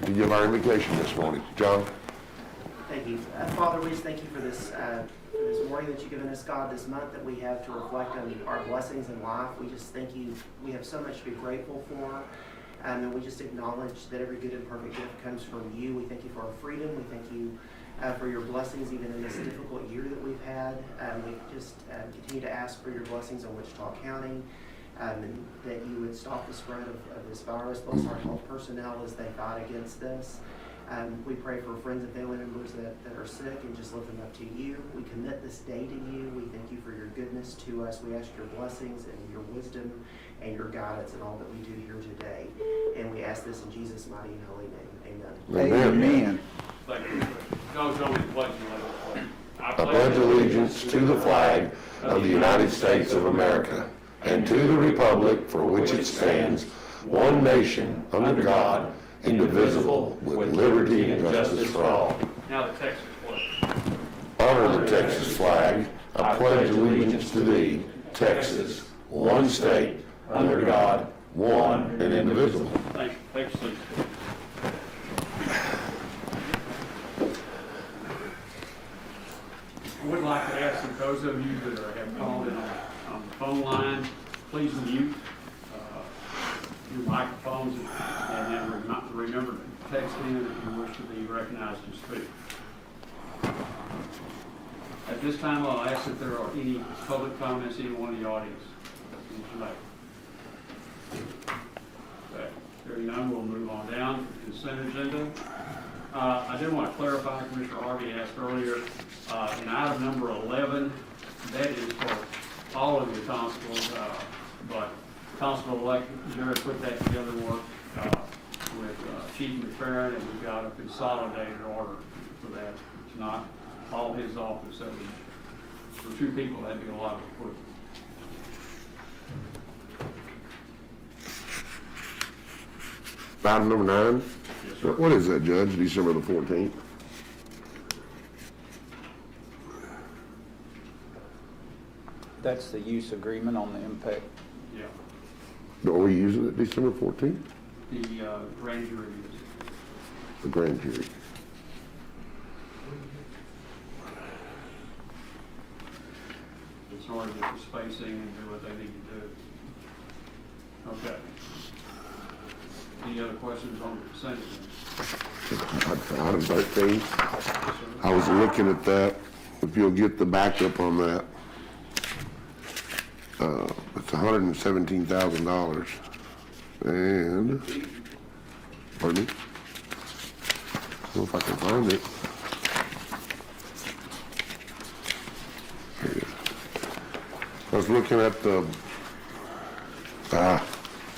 to give our invocation this morning. John? Thank you. Father, we just thank you for this morning that you've given us, God, this month that we have to reflect on our blessings in life. We just thank you. We have so much to be grateful for. And we just acknowledge that every good and perfect gift comes from you. We thank you for our freedom. We thank you for your blessings even in this difficult year that we've had. We just continue to ask for your blessings on Wichita County, and that you would stop the spread of this virus. Bless our health personnel as they fight against this. We pray for friends and family members that are sick and just lift them up to you. We commit this day to you. We thank you for your goodness to us. We ask your blessings and your wisdom and your guidance in all that we do here today. And we ask this in Jesus' mighty and holy name. Amen. Amen. Thank you. Go to the pledge and let us pray. I pledge allegiance to the flag of the United States of America and to the republic for which it stands, one nation, under God, indivisible, with liberty and justice for all. Now the Texas pledge. Honor the Texas flag. I pledge allegiance to thee, Texas, one state, under God, one and indivisible. Thank you. Thanks, Steve. I would like to ask that those of you that have called in on the phone line, please mute your microphones and then remember to text in if you wish to be recognized to speak. At this time, I'll ask if there are any public comments, anyone in the audience. Okay. Hearing none, we'll move on down to the consent agenda. I did want to clarify, Commissioner Harvey asked earlier, in item number 11, that is for all of the constables, but Constable-elect Jared put that together work with Chief McFerrin, and we've got a consolidated order for that. It's not all his office, so for two people, that'd be a lot of equipment. Item number 9. Yes, sir. What is that, Judge? December the 14th? That's the use agreement on the impact. Yeah. Are we using it December 14th? The grand jury is. The grand jury. It's hard to get the spacing and do what they need to do. Okay. Any other questions on the consent agenda? Item 13. Yes, sir. I was looking at that. If you'll get the backup on that. It's $117,000. And, pardon me? I don't know if I can find it. Here it is. I was looking at the,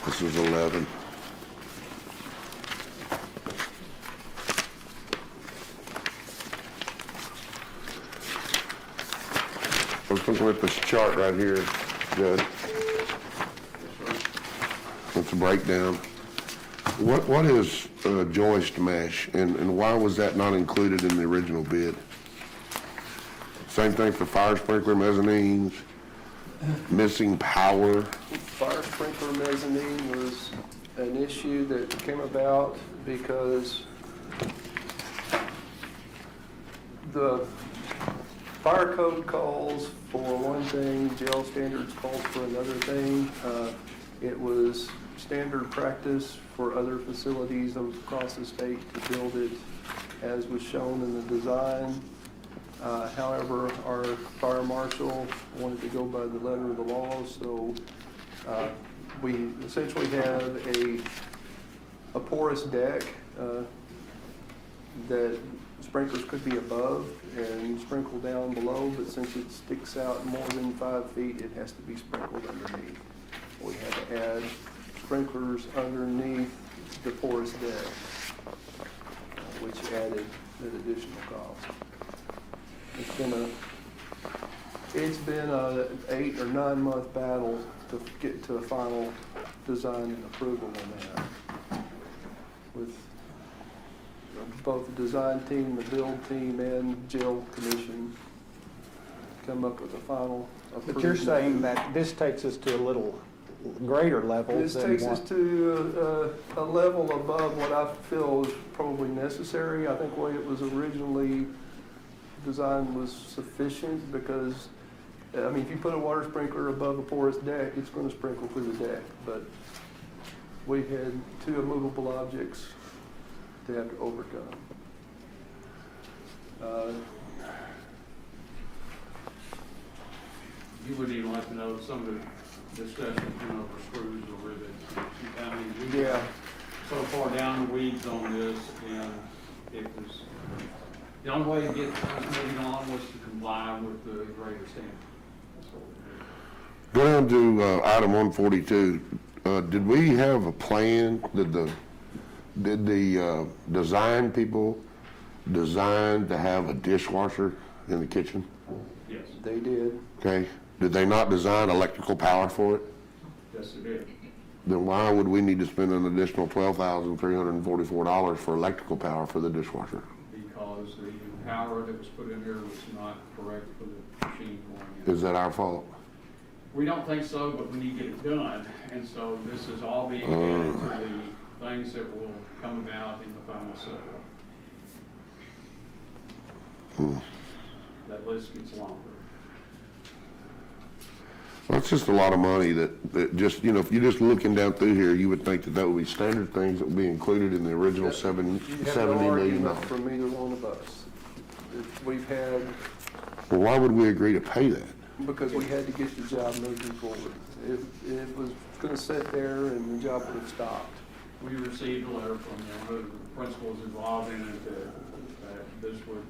this is 11. I was looking at this chart right here, Judge. It's a breakdown. What is joist mesh, and why was that not included in the original bid? Same thing for fire sprinkler mezzanines, missing power. Fire sprinkler mezzanine was an issue that came about because the fire code calls for one thing, jail standards calls for another thing. It was standard practice for other facilities across the state to build it as was shown in the design. However, our fire marshal wanted to go by the letter of the law, so we essentially have a porous deck that sprinklers could be above and sprinkle down below, but since it sticks out more than 5 feet, it has to be sprinkled underneath. We had to add sprinklers underneath the porous deck, which added an additional cost. It's been a 8 or 9 month battle to get to a final design and approval on that, with both the design team, the build team, and jail commission come up with a final approval. But you're saying that this takes us to a little greater levels This than takes us what. to a level above what I feel is probably necessary. I think the way it was originally designed was sufficient because, I mean, if you put a water sprinkler above a porous deck, it's going to sprinkle through the deck. But we had two immovable objects to have to overcome. You wouldn't even like to know some of the discussions, you know, over screws or rivets. I mean, we Yeah. got so far down the weeds on this, and it was, the only way to get moving on was to comply with the greater standard. That's what we did. Go down to item 142. Did we have a plan? Did the design people design to have a dishwasher in the kitchen? Yes, They did. Okay. Did they not design electrical power for it? yes, it did. Then why would we need to spend an additional $12,344 for electrical power for the dishwasher? Because the power that was put in there was not correct for the machine going in. Is that our fault? We don't think so, but we need to get it done, and so this is all being added to the things that will come about in the final settlement. That list gets longer. Well, it's just a lot of money that just, you know, if you're just looking down through here, you would think that that would be standard things that would be included in the original You $70 have no million. argument from either one of us. We've had, Well, why would we agree to pay that? because we had to get the job moving forward. It was gonna sit there and the job would have stopped. We received a letter from the principals involved in it that this would,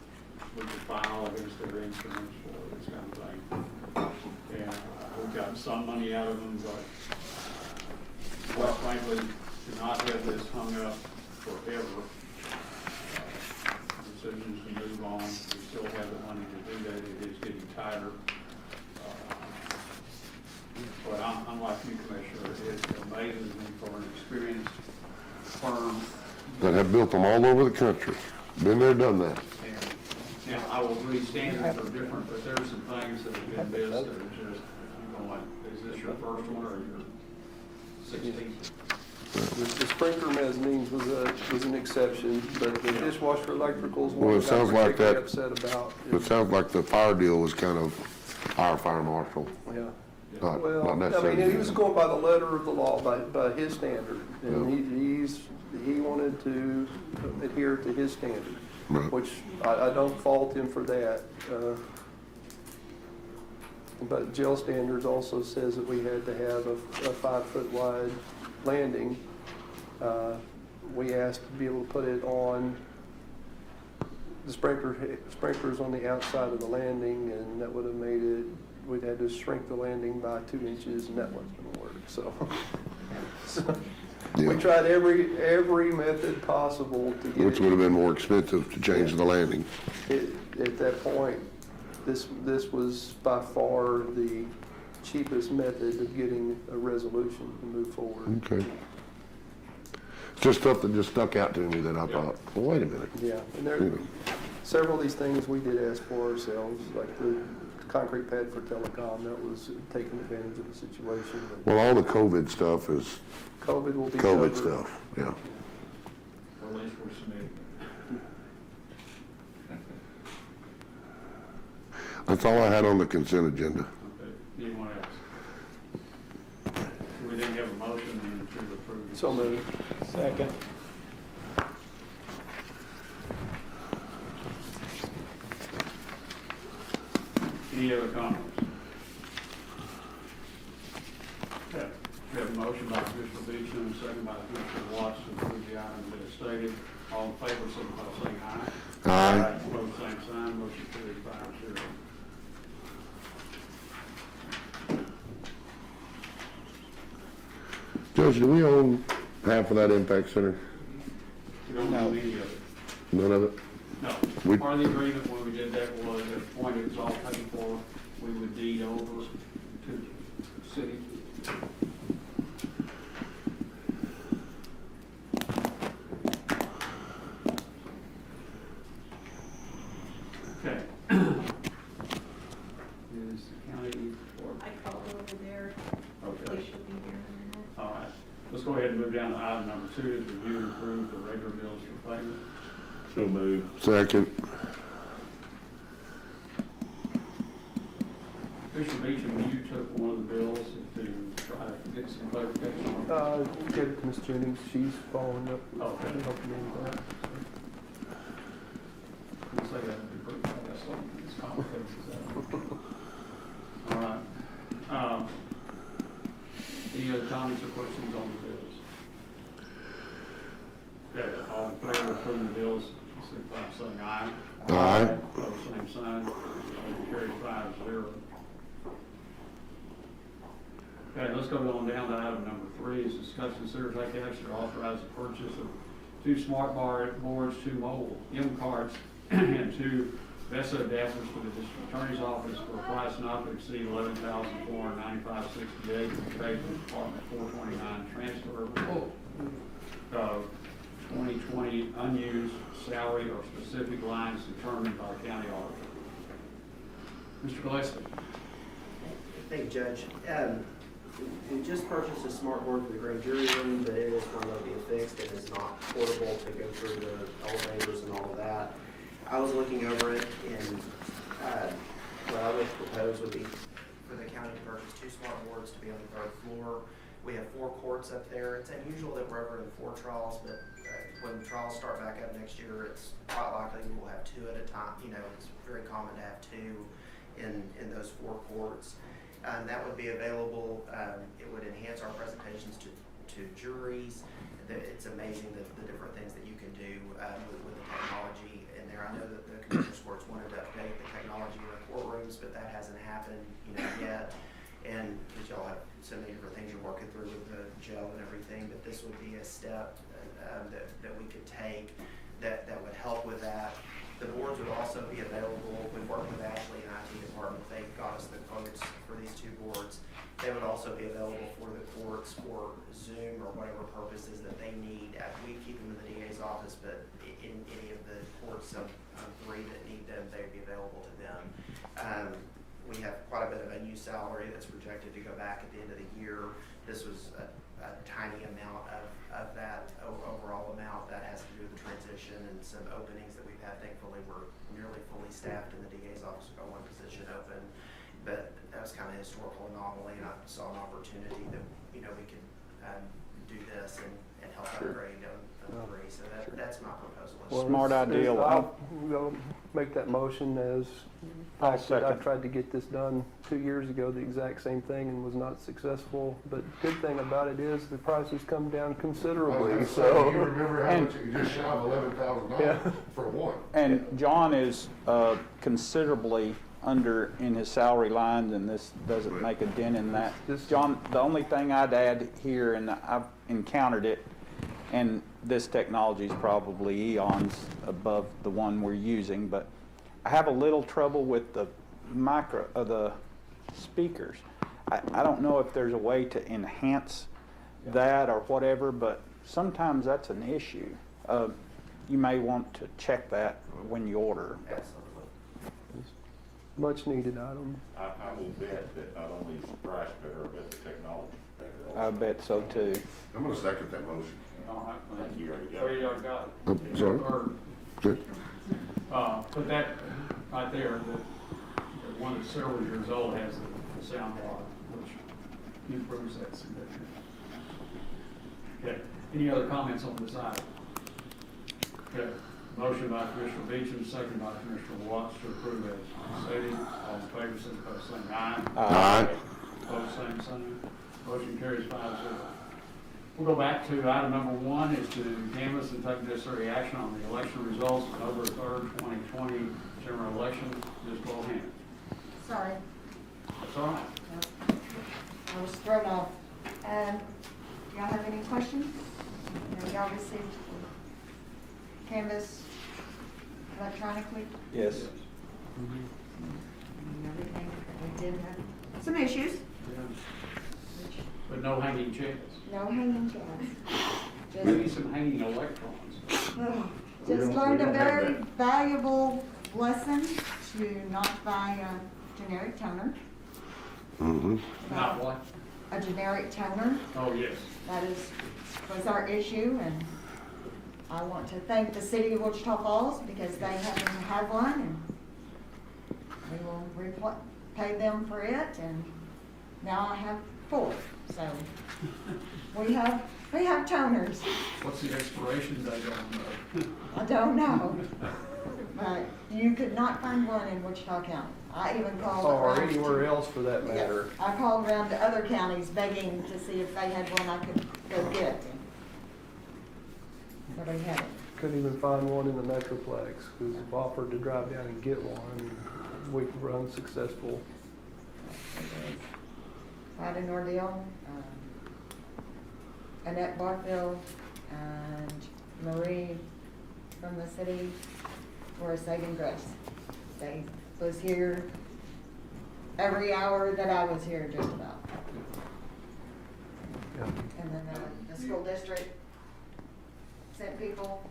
we could file against their instruments for this kind of thing. And we've gotten some money out of them, but quite frankly, to not have this hung up forever. Decisions to move on, we still have the money to do that, it is getting tighter. But I'm like you, Commissioner, it amazes me for an experienced firm. That have built them all over the country. Been there, done that. And now, I will agree, standards are different, but there's some things that have been missed that are just, you know, like, is this your first one or your 16th? The sprinkler mezzanines was an exception, but the dishwasher electricals, Well, one it I got sounds like particularly that- upset about. It sounds like the fire deal was kind of our fire marshal, Yeah. not Well, I necessarily. mean, he was going by the letter of the law, by his standard. And he wanted to adhere to his standard, Right. which I don't fault him for that. But jail standards also says that we had to have a 5-foot wide landing. We asked to be able to put it on the sprinklers on the outside of the landing, and that would have made it, we'd had to shrink the landing by 2 inches, and that wasn't gonna work, so. We Yeah. tried every method possible to get Which would have been more expensive to change the landing. at that point, this was by far the cheapest method of getting a resolution to move forward. Okay. Just stuff that just stuck out to me that I thought, well, wait a minute. Yeah, and there, several of these things we did ask for ourselves, like the concrete pad for telecom, that was taking advantage of the situation. But Well, all the COVID stuff is COVID will be COVID covered. stuff, yeah. Or at least we're submitting. That's all I had on the consent agenda. Okay, anyone else? We didn't have a motion then to approve. So moved. Second. Any other comments? Okay, we have a motion by Commissioner Beecham and a second by Commissioner Watts to approve the item that is stated. All in favor, signify by saying aye. Aye. Opposed, same sign, motion carried 5-0. Judge, do we own half of that impact center? We don't know any of it. None of it? No, We- part of the agreement when we did that was at the point it was all paid for, we would deed over to the city. Okay. Is the county, or, I called over there, okay. they should be here. item number 2 is review and approve the regular bills for payment. So move. Second. Commissioner Beecham, you took one of the bills to try to get some clarification on. Give it to Ms. Jennings, she's following up, Okay. helping me with that. I'll say that would be pretty fast, it's complicated as that. All right. Any other comments or questions on the bills? Okay, all in favor of approving the bills, signify by saying aye. Aye. Pose same sign, motion carries 5-0. Okay, let's go on down to item number 3, is discuss, consider, take action to authorize the purchase of 2 smart boards, 2 mobile M cards, and 2 VESA adapters for the district attorney's office for a price not to exceed $11,495.68 and paid from Department 429 transfer of 2020 unused salary or specific lines determined by county auditor. Mr. Gillespie. Thank you, Judge. We just purchased a smart board for the grand jury room, but it is one that will be fixed and is not portable to go through the elevators and all of that. I was looking over it, and what I would propose would be for the county to purchase 2 smart boards to be on the 3rd floor. We have 4 courts up there. It's unusual that we're ever in 4 trials, but when trials start back up next year, it's quite likely we will have 2 at a time. You know, it's very common to have 2 in those 4 courts. That would be available. It would enhance our presentations to juries. It's amazing the different things that you can do with the technology in there. I know that the Commissioners Courts wanted to update the technology in the courtrooms, but that hasn't happened, yet. And because y'all have so many different things you're working through with the jail and everything, but this would be a step that we could take that would help with that. The boards would also be available. We worked with Ashley and IT department. They got us the quotes for these 2 boards. They would also be available for the courts for Zoom or whatever purposes that they need. We keep them in the DA's office, but in any of the courts of 3 that need them, they'd be available to them. We have quite a bit of unused salary that's projected to go back at the end of the year. This was a tiny amount of that overall amount that has to do with the transition and some openings that we've had. Thankfully, we're nearly fully staffed in the DA's office. We've got 1 position open, but that was kind of a historical anomaly, and I saw an opportunity that we could do this and help upgrade on 3. So that's my proposal. Smart idea. I'll make that motion as I'll I second. tried to get this done 2 years ago, the exact same thing, and was not successful. But good thing about it is the prices come down considerably, You so. remember how much, you just shy of $11,000 Yeah. for 1. And John is considerably under in his salary lines, and this doesn't make a dent in that. John, the only thing I'd add here, and I've encountered it, and this technology is probably eons above the one we're using, but I have a little trouble with the the speakers. I don't know if there's a way to enhance that or whatever, but sometimes that's an issue. You may want to check that when you order. Absolutely. Much needed item. I will bet that not only is the price better, but the technology is better. I bet so too. I'm going to second that motion. All right. I think you already got So it. you already got it. I'm sorry? Or, Good. put that right there, the one that's several years old has the sound bar, which improves that significantly. Okay, any other comments on this item? Okay, motion by Commissioner Beecham, second by Commissioner Watts to approve as stated. All in favor, signify by saying aye. Aye. Opposed, same sign. Motion carries 5-0. We'll go back to item number 1 is to canvass and take necessary action on the election results of November 3rd, 2020 general election. Ms. Bohan. Sorry, That's all right. I was thrown off. Y'all have any questions? Y'all received canvas electronically? Yes. And everything. We did have some issues, which, But no hanging chairs. no hanging chads. Maybe some hanging electrons. Just learned a very valuable lesson to not buy a generic toner. Mm-hmm. Not what? A generic toner, Oh, yes. that is was our issue, and I want to thank the city of Wichita Falls because they happen to have one, and we will pay them for it, and now I have 4, so we have toners. What's the expiration date on those? I don't know, but you could not find one in Wichita County. I even called Or around to- anywhere else for that matter. Yeah, I called around to other counties begging to see if they had one I could go get. Nobody had it. Couldn't even find one in the Metroplex, because I've offered to drive down and get one, and we were unsuccessful. Quite an ordeal. Annette Barfield and Marie from the city were a saving grace. They was here every hour that I was here, just about. Yeah. And then the school district sent people.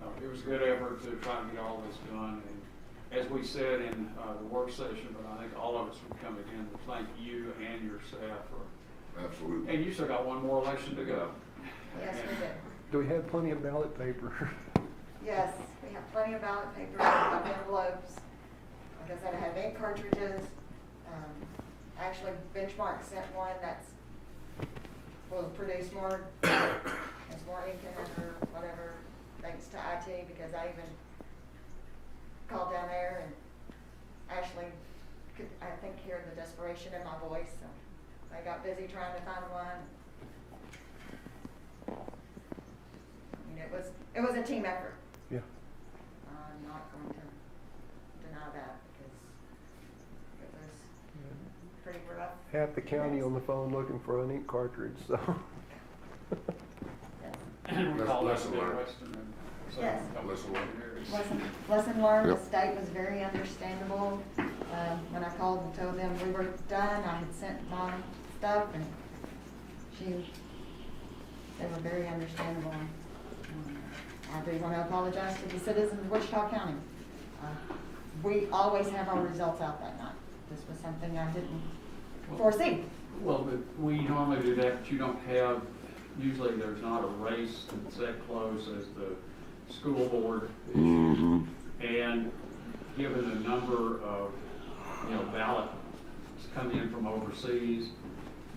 No, it was a good effort to try to get all this done, and as we said in the work session, but I think all of us would come again to thank you and your staff for, Absolutely. and you still got one more election to go. Yes, we did. Do we have plenty of ballot paper? Yes, we have plenty of ballot paper, we have envelopes. Like I said, I have ink cartridges. Actually, Benchmark sent one that's, will produce more, has more ink in it or whatever, thanks to IT, because I even called down there and actually could, I think, hear the desperation in my voice, so I got busy trying to find one. I mean, it was a team effort. Yeah. I'm not going to deny that because it was pretty rough. Half the county on the phone looking for an ink cartridge, so. Yes. And we call that Lesson learned. Midwestern and so. Yes. Lesson learned. Lesson learned, the Yep. state was very understandable. When I called and told them we were done, I had sent my stuff and they were very understandable. I do want to apologize to the citizens of Wichita County. We always have our results out that night. This was something I didn't foresee. Well, but we normally do that, but you don't have, usually there's not a race that's that close as the school board issues. Mm-hmm. And given the number of, ballots coming in from overseas,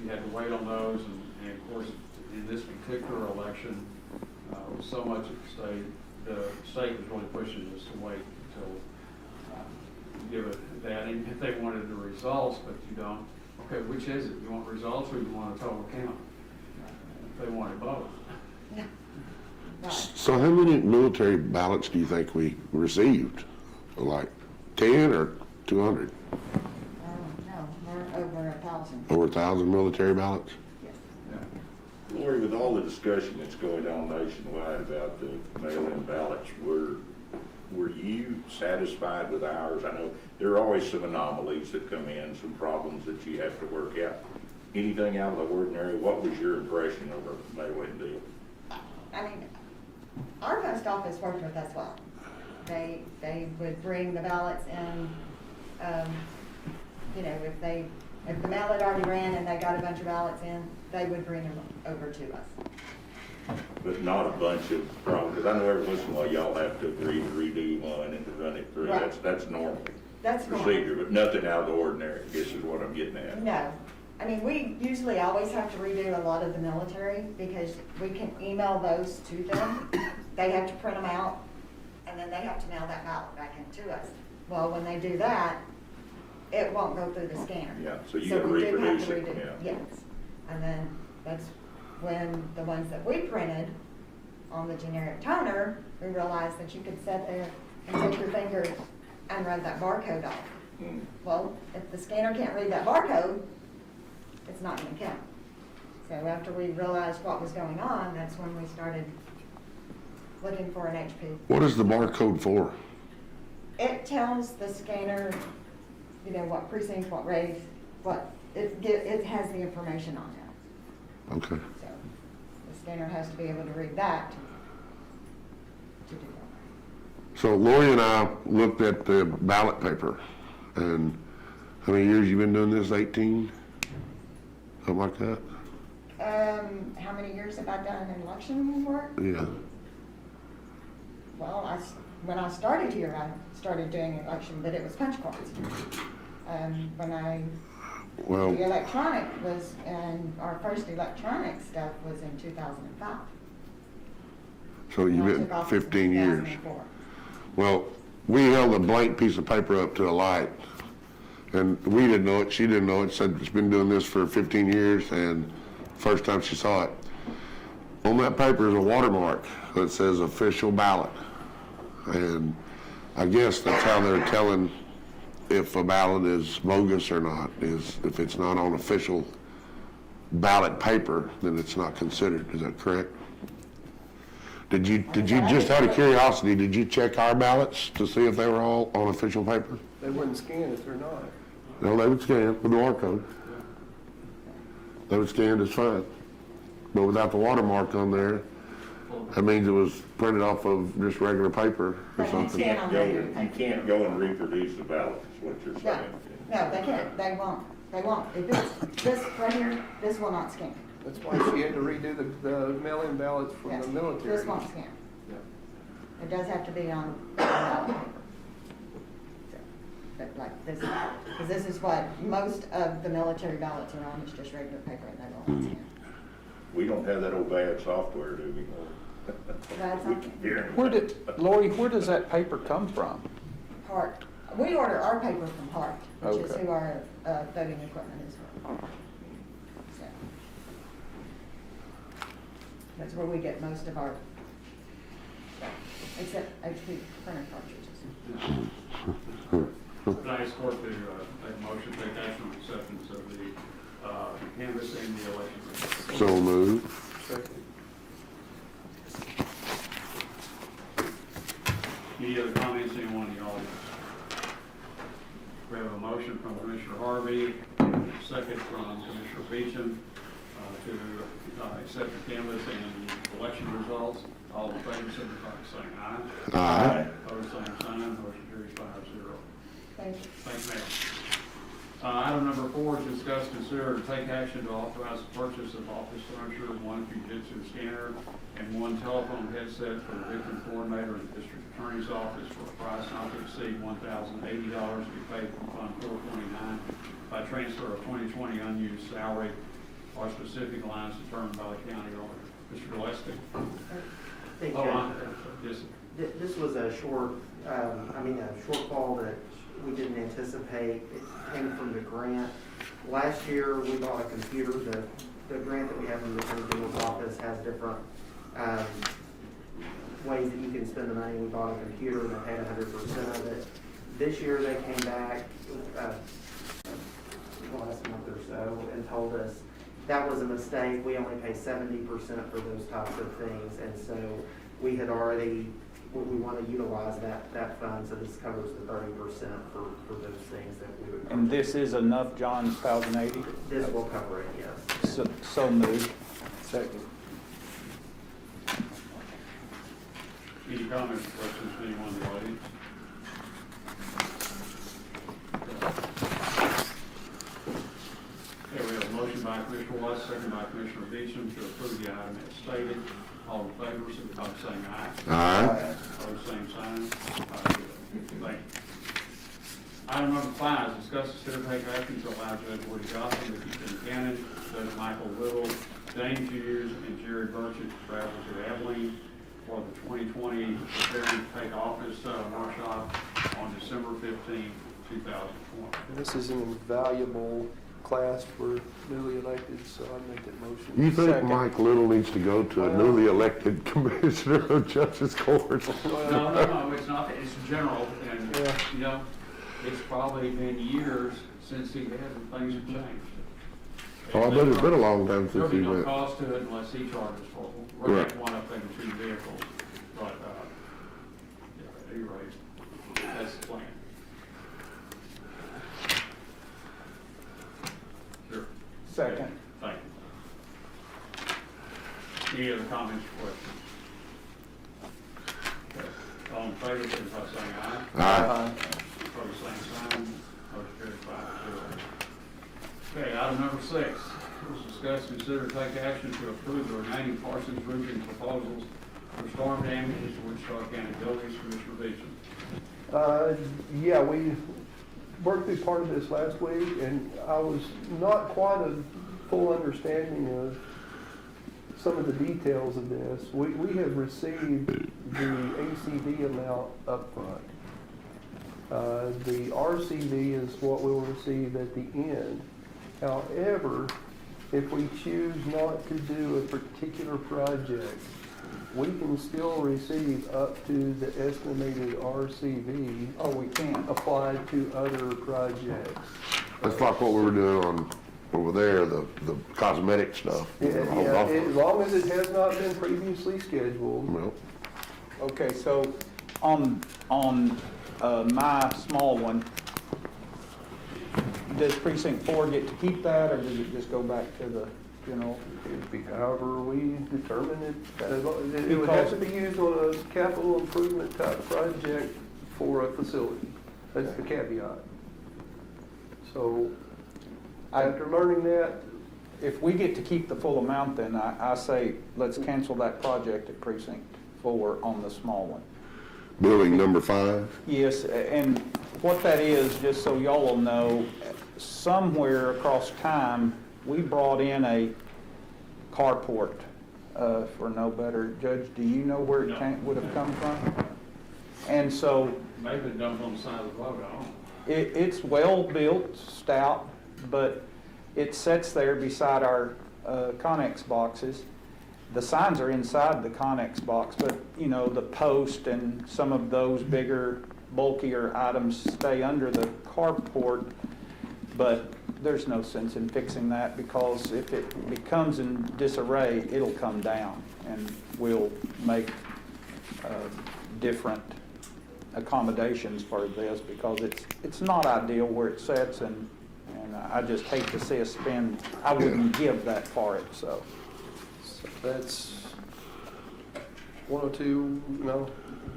you had to wait on those, and of course, in this particular election, with so much at stake, the state was really pushing us to wait until, give it that, and if they wanted the results, but you don't, okay, which is it? You want results or you want a total count? If they wanted both. Yeah. Right. So how many military ballots do you think we received? Like 10 or 200? No, we're over 1,000. Over 1,000 military ballots? Yes. Yeah. Lori, with all the discussion that's going on nationwide about the mail-in ballots, were you satisfied with ours? I know there are always some anomalies that come in, some problems that you have to work out. Anything out of the ordinary? What was your impression of our mail-in deal? I mean, our post office worked with us well. They would bring the ballots in, if the mail had already ran and they got a bunch of ballots in, they would bring them over to us. But not a bunch of problems, because I know every once in a while y'all have to agree to redo one and to run it through. Right. That's normal That's normal. procedure, but nothing out of the ordinary, I guess is what I'm getting at. No. I mean, we usually always have to redo a lot of the military because we can email those to them. They have to print them out and then they have to mail that ballot back in to us. Well, when they do that, it won't go through the scanner. Yeah, so you gotta we do have reproduce to it, redo- yeah. Yes. And then that's when the ones that we printed on the generic toner, we realized that you could sit there and take your finger and run that barcode off. Mm. Well, if the scanner can't read that barcode, it's not gonna count. So after we realized what was going on, that's when we started looking for an HP. What is the barcode for? It tells the scanner, what precinct, what race, it has the information on there. Okay. So the scanner has to be able to read that to do that. So Lori and I looked at the ballot paper, and how many years you been doing this? 18? Something like that? How many years have I done election work? Yeah. Well, when I started here, I started doing election, but it was punch cards. Well, The electronic was, and our first electronic stuff was in 2005. so you've And I been took office in 15 years. 2004. Well, we held a blank piece of paper up to a light, and we didn't know it, she didn't know it, said it's been doing this for 15 years, and first time she saw it. On that paper is a watermark that says official ballot. And I guess that's how they're telling if a ballot is bogus or not, is if it's not on official ballot paper, then it's not considered. Is that correct? Did you just out of curiosity, did you check our ballots to see if they were all on official paper? They wouldn't scan if they're not. No, they would scan with the barcode. They would scan just fine. But without the watermark on there, that means it was printed off of just regular paper or They won't something. scan on You can't go and reproduce the ballot, is what you're No, saying. no, they can't, they won't. If it's this right here, this will not scan. That's why she had to redo the mail-in ballots from Yes, the military. This won't scan. Yeah. It does have to be on ballot paper. So, but like this, because this is what most of the military ballots are on, it's just regular paper and they won't scan. We don't have that old bad software, do we? Bad We software? keep hearing Where about did, it. Lori, where does that paper come from? Hart, we order our paper from Hart, which is Okay. who our voting equipment is from. So, that's where we get most of our stuff, except HP printer cartridges. Could I ask court to make a motion, to take action on acceptance of the canvass and the election results? So moved. Second. Any other comments, anyone in the audience? We have a motion from Commissioner Harvey, and a second from Commissioner Beecham to accept the canvass and the election results. All in favor, signify by saying aye. Aye. Opposed, same sign. Motion carries 5-0. Thank you. Thank you, Mayor. Item number 4 is discuss, consider, and take action to authorize the purchase of office furniture, 1 Fujitsu scanner, and 1 telephone headset for the victim coordinator in the district attorney's office for a price not to exceed $1,080 to be paid from Fund 429 by transfer of 2020 unused salary or specific lines determined by the county auditor. Mr. Gillespie? Thank Oh, you. yes, This was a shortfall that we didn't anticipate. It came from the grant. Last year, we bought a computer. The grant that we have in the Attorney General's office has different ways that you can spend the money. We bought a computer and they paid 100% of it. This year, they came back last month or so and told us that was a mistake. We only pay 70% for those types of things. And so we had already, we want to utilize that fund, so this covers the 30% for those things that we would. And this is enough, John, 1,080? This will cover it, yes. So moved. Second. Any comments or questions from anyone in the audience? Okay, we have a motion by Commissioner Watts, second by Commissioner Beecham to approve the item as stated. All in favor, signify by saying aye. Aye. Opposed, same sign. Thank you. Item number 5 is discuss, consider, take action to allow Judge Woody Johnson, Ricky Cannon, Judge Michael Little, James Hughes, and Jerry Burchett to travel to Abilene for the 2020 Preparing to Take Office workshop on December 15, 2020. This is an invaluable class for newly elected, so I'd make that motion. You think Second. Mike Little needs to go to a newly elected commissioner of justice court? No, it's not, it's general, and, Yeah. you know, it's probably been years since he had, things have changed. Oh, I bet it's been a long time There'll since be he no went. cost to it unless he charges for it. We're Right. going to one up in 2 vehicles, but, yeah, at any rate, that's the plan. Sure. Second. Okay, thank you. Any other comments or questions? Okay. All in favor, signify by saying aye. Aye. Opposed, same sign. Motion carries 5-0. Okay, item number 6, Discuss, consider, take action to approve the remaining Parsons roofing proposals for storm damage to Wichita County buildings. Commissioner Beecham. Yeah, we worked through part of this last week, and I was not quite a full understanding of some of the details of this. We have received the ACV amount upfront. The RCV is what we'll receive at the end. However, if we choose not to do a particular project, we can still receive up to the estimated RCV Oh, we can. applied to other projects. That's like what we were doing on, over there, the cosmetic stuff. Yeah, as long as it has not been previously scheduled. Well, Okay, so on my small one, does precinct 4 get to keep that, or does it just go back to the general? It'd be however we determine it. It would have to be used on a capital improvement type project for a facility. That's the caveat. So after learning that, If we get to keep the full amount, then I say, let's cancel that project at precinct 4 on the small one. building number 5, Yes, and what that is, just so y'all will know, somewhere across time, we brought in a carport, for no better. Judge, do you know where No. it would have come from? And so Maybe dumped on the side of the road, I don't know. it's well-built, stout, but it sits there beside our Connex boxes. The signs are inside the Connex box, but, you know, the post and some of those bigger, bulkier items stay under the carport. But there's no sense in fixing that, because if it becomes in disarray, it'll come down, and we'll make different accommodations for this, because it's not ideal where it sits, and I just hate to see us spend, I wouldn't give that for it, so. that's 102, no,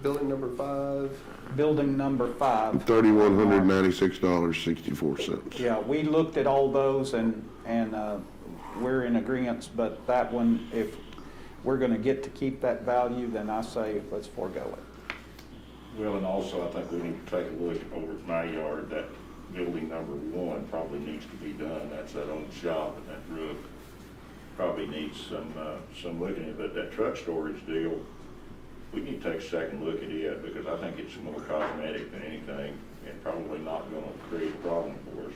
building number 5. Building number 5. $3,196.64. Yeah, we looked at all those, and we're in agreement, but that one, if we're gonna get to keep that value, then I say let's forego it. Well, and also, I think we need to take a look over at my yard, that building number 1 probably needs to be done. That's that old shop, and that roof probably needs some looking at. But that truck storage deal, we need to take a second look at it, because I think it's more cosmetic than anything, and probably not gonna create a problem for us.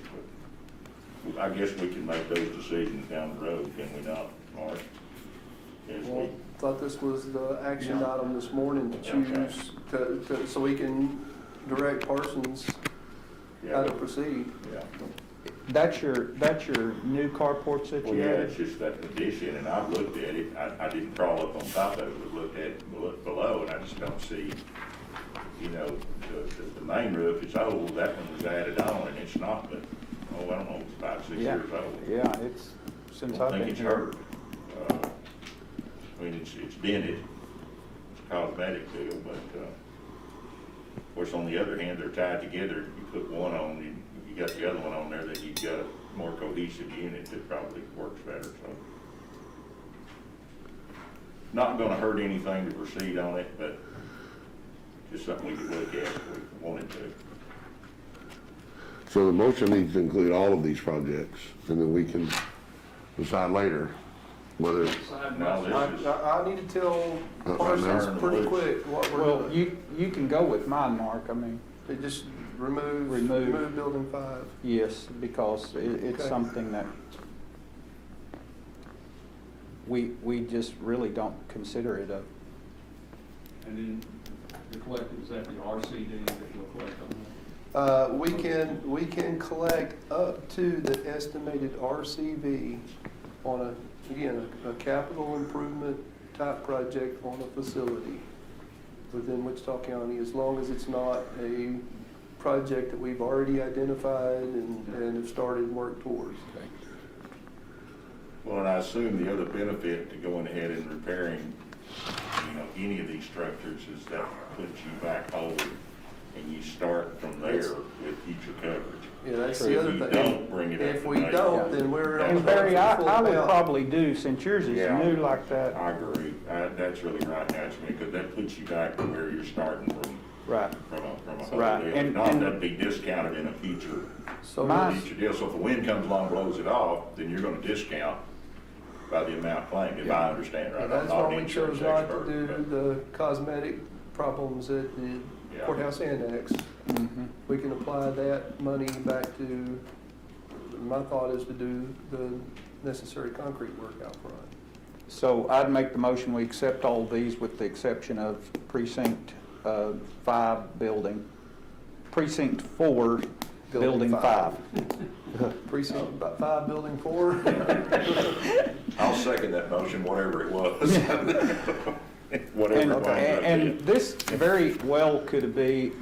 But I guess we can make those decisions down the road, can we not, Mark? As Well, we, thought this was the action Yeah. item this morning to Okay. choose, so we can direct Parsons how to proceed. yeah. That's your new carports that Well, you yeah, added? it's just that addition, and I've looked at it, I didn't crawl up on top of it, but looked at it below, and I just don't see, you know, the main roof, it's old, that one was added on, and it's not, but, I don't know, it's 5-6 Yeah. years old. Yeah, it's, since I I've think been it's here. hurt. I mean, it's dented, it's a cosmetic deal, but, of course, on the other hand, they're tied together. You put one on, you got the other one on there, then you've got a more cohesive unit that probably works better, so. Not gonna hurt anything to proceed on it, but just something we could look at if we wanted to. So the motion needs to include all of these projects, and then we can decide later whether, Now, this is, I need to tell Parsons pretty quick what we're Well, doing. you can go with mine, Mark, I mean, They just remove building 5. yes, because it's Okay. something that we just really don't consider it a, And then the collect, is that the RCD that you'll collect on that? We can collect up to the estimated RCV on a capital improvement type project on a facility within Wichita County, as long as it's not a project that we've already identified and have started work towards. well, and I assume the other benefit to going ahead and repairing, you know, any of these structures is that puts you back whole and you start from there with future coverage. Yeah, that's If the other you thing. don't bring it up If to we date, don't, then we're on And the Barry, I full would amount. probably do, since yours is Yeah. new like that. I agree. That's really right, actually, because that puts you back to where you're starting from, Right. from a whole Right, deal. and- Not and- that'd be discounted in a future, So My- future deal. So if the wind comes along, blows it off, then you're gonna discount by the amount claimed, if I understand right. I'm that's not why an we chose insurance not to expert, do but- the cosmetic problems at the Yeah. courthouse annex. We can apply that money back to, my thought is to do the necessary concrete work out front. So I'd make the motion, we accept all these with the exception of precinct 5 building, precinct 4, building 5. Precinct 5, building 4. I'll second that motion, whatever it was. Whatever And, it winds up and being. this very well could be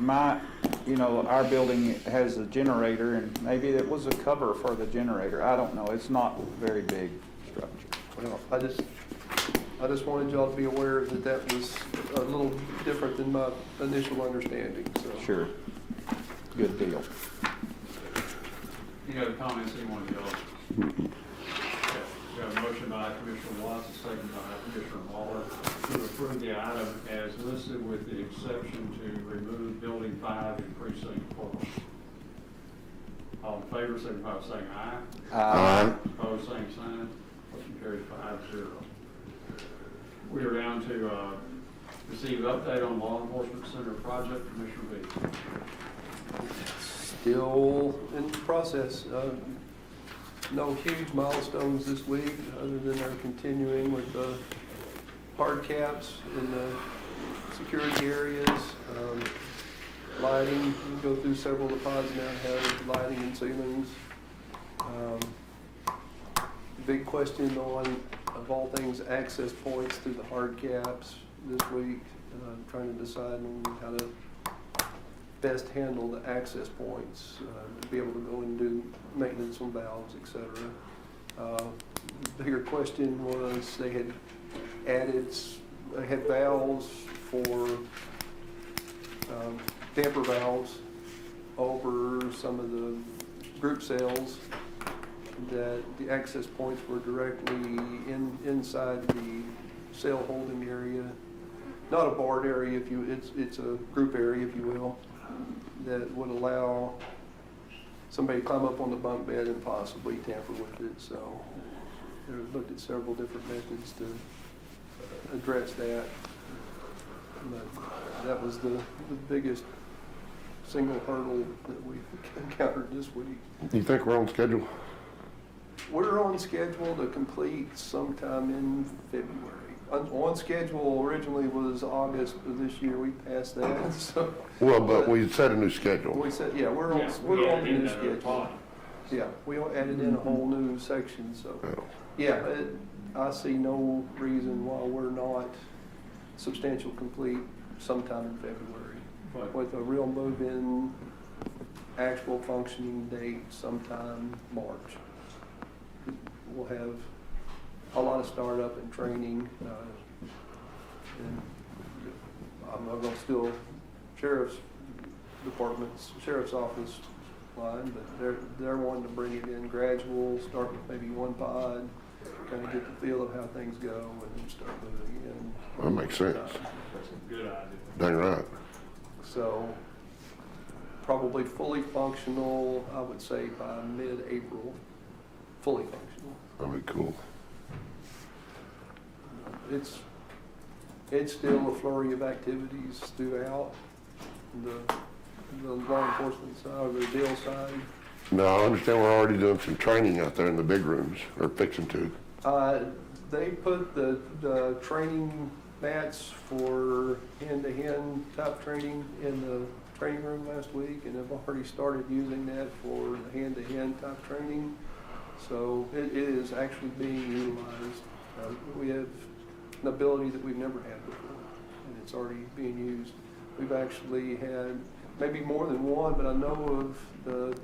our building has a generator and maybe it was a cover for the generator. I don't know. It's not a very big structure. Well, I just wanted y'all to be aware that that was a little different than my initial understanding, so. Sure. Good deal. Any other comments, anyone else? Okay, we have a motion by Commissioner Watts, a second by Commissioner Waller, to approve the item as listed with the exception to remove building 5 in precinct 4. All in favor, signify by saying aye. Aye. Opposed, same sign. Motion carries 5-0. We are down to receive update on law enforcement center project, Commissioner B. Still in process. No huge milestones this week, other than they're continuing with the hard caps in the security areas. Lighting, you can go through several deposits now, have lighting and ceilings. Big question on, of all things, access points through the hard caps this week. Trying to decide on how to best handle the access points, to be able to go and do maintenance on valves, et cetera. The bigger question was they had valves for damper valves over some of the group cells, that the access points were directly inside the cell holding area. Not a barred area, it's a group area, if you will, that would allow somebody to climb up on the bunk bed and possibly tamper with it. So they looked at several different methods to address that. But that was the biggest single hurdle that we encountered this week. You think we're on schedule? We're on schedule to complete sometime in February. On schedule originally was August of this year. We passed that, so. Well, but we set a new schedule. We said, yeah, we're on the new schedule. Yeah, we added in a whole new section, so. Yeah, I see no reason why we're not substantial complete sometime in February. With a real move-in, actual functioning date sometime March. We'll have a lot of startup and training, and I'm gonna still sheriff's office line, but they're wanting to bring it in gradual, start with maybe one pod, kind of get the feel of how things go, and then start moving in. That makes sense. That's a good idea. Dang right. So probably fully functional, I would say by mid-April, fully functional. That'd be cool. It's still a flurry of activities throughout the law enforcement side, or the jail side. Now, I understand we're already doing some training out there in the big rooms, or fixing to. They put the training mats for hand-to-hand type training in the training room last week, and have already started using that for the hand-to-hand type training. So it is actually being utilized. We have an ability that we've never had before, and it's already being used. We've actually had maybe more than one, but I know of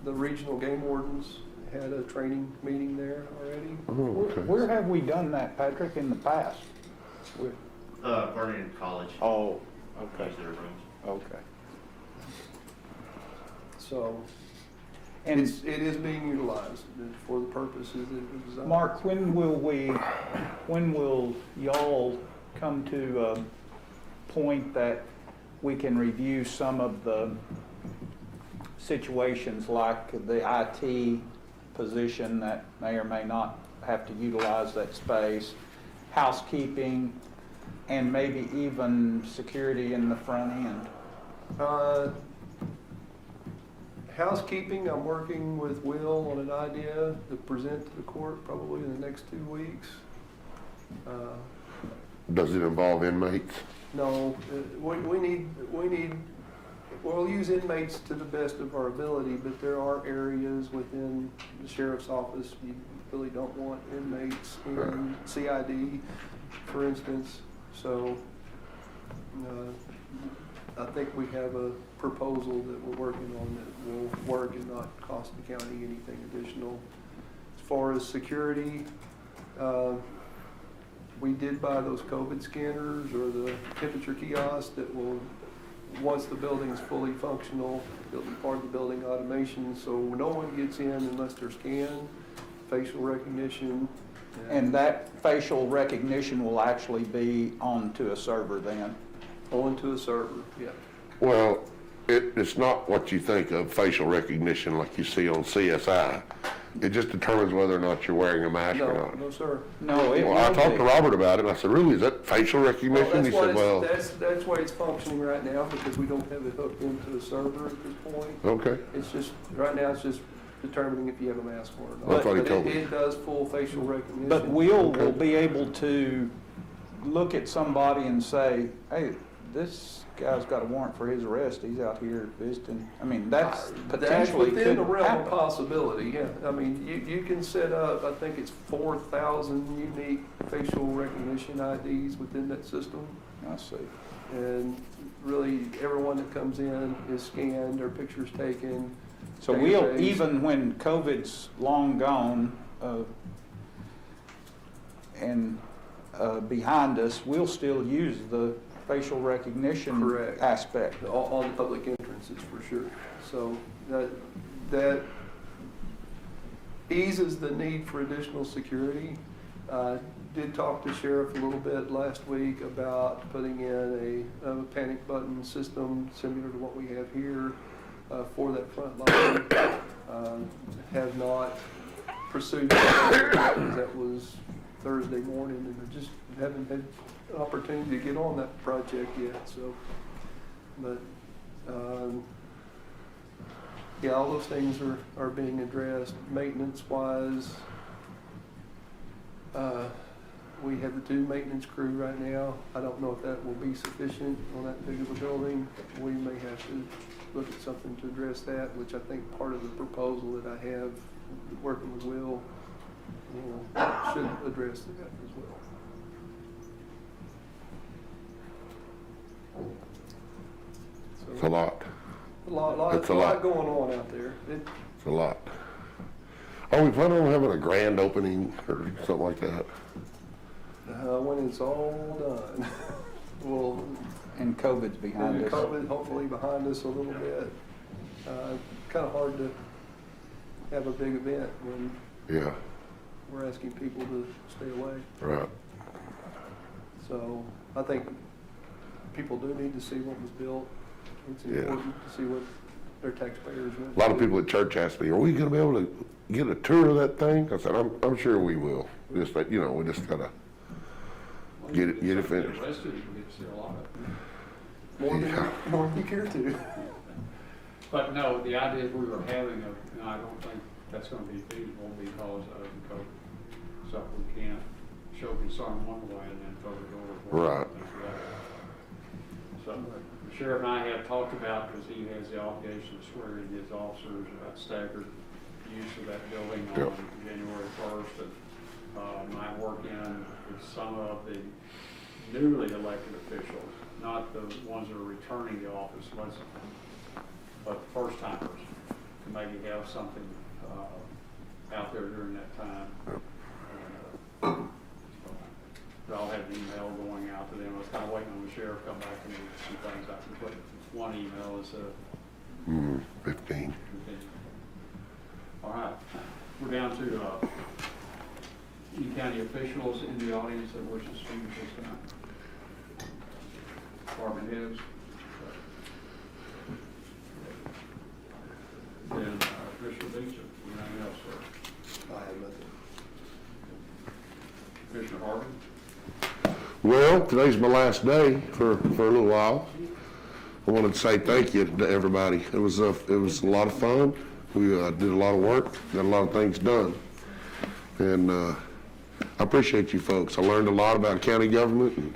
the regional game wardens had a training meeting there already. Oh, okay. Where have we done that, Patrick, in the past? Vernon College. Oh, okay, Use their rooms. okay. So And it is being utilized for the purposes it was designed. Mark, when will y'all come to a point that we can review some of the situations like the IT position that may or may not have to utilize that space, housekeeping, and maybe even security in the front end? Housekeeping, I'm working with Will on an idea to present to the court probably in the next 2 weeks. Does it involve inmates? No, we'll use inmates to the best of our ability, but there are areas within the sheriff's office you really don't want inmates in CID, for instance. So, I think we have a proposal that we're working on that will work and not cost the county anything additional. As far as security, we did buy those COVID scanners or the temperature kiosks that will, once the building's fully functional, it'll be part of the building automation, so no one gets in unless they're scanned, facial recognition. And that facial recognition will actually be onto a server then? Onto a server, yeah. Well, it's not what you think of facial recognition like you see on CSI. It just determines whether or not you're wearing a mask or No, not. no, sir. No, it Well, I will talked to be. Robert about it, and I said, really, is that facial recognition? He said, well, That's why it's functioning right now, because we don't have it hooked into a server at this point. okay. It's just, right now, it's just determining if you have a mask on or not. That's what he But told me. It does full facial recognition. But will Okay. be able to look at somebody and say, hey, this guy's got a warrant for his arrest, he's out here visiting. I mean, that's potentially That's within the could realm of happen. possibility, yeah. I mean, you can set up, I think it's 4,000 unique facial recognition IDs within that system. I see. And really, everyone that comes in is scanned, their picture's taken. So we'll, database. even when COVID's long gone, and behind us, we'll still use the facial recognition Correct. aspect. On the public entrances, for sure. So that eases the need for additional security. Did talk to Sheriff a little bit last week about putting in a panic button system similar to what we have here for that front line. Have not pursued that because that was Thursday morning, and I just haven't had an opportunity to get on that project yet, so. But, yeah, all those things are being addressed. Maintenance-wise, we have the 2 maintenance crew right now. I don't know if that will be sufficient on that big of a building. We may have to look at something to address that, which I think part of the proposal that I have, working with Will, should address that as well. It's a lot. It's a lot. lot going on out there. It's a lot. Are we planning on having a grand opening or something like that? When it's all done, we'll, And COVID's behind us. COVID hopefully behind us a little bit. Kind of hard to have a big event when Yeah, we're asking people to stay away. right. So I think people do need to see what was built. It's Yeah. important to see what their taxpayers went A lot of through. people at church ask me, are we gonna be able to get a tour of that thing? I said, I'm sure we will. Just that, we just gotta get it finished. Arrested, you get to see a lot of it. More than you care to. But no, the idea we were having, I don't think that's gonna be feasible because of COVID. So we can't show concern one way and then throw it over. Right. So the sheriff and I have talked about, because he has the obligation of swearing his officers about staggered use of that building on Yep. January 1st. And might work in with some of the newly elected officials, not the ones that are returning to office, but first timers, to maybe have something out there during that time. So I'll have an email going out to them. I was kind of waiting on the sheriff to come back and do some things. I can put one email as 15. All right, we're down to any county officials in the audience that wish to speak at this time. Department heads. Then Commissioner Beecham, anything else, sir? I have nothing. Commissioner Harvey? Well, today's my last day for a little while. I wanted to say thank you to everybody. It was a lot of fun. We did a lot of work, got a lot of things done. And I appreciate you folks. I learned a lot about county government. And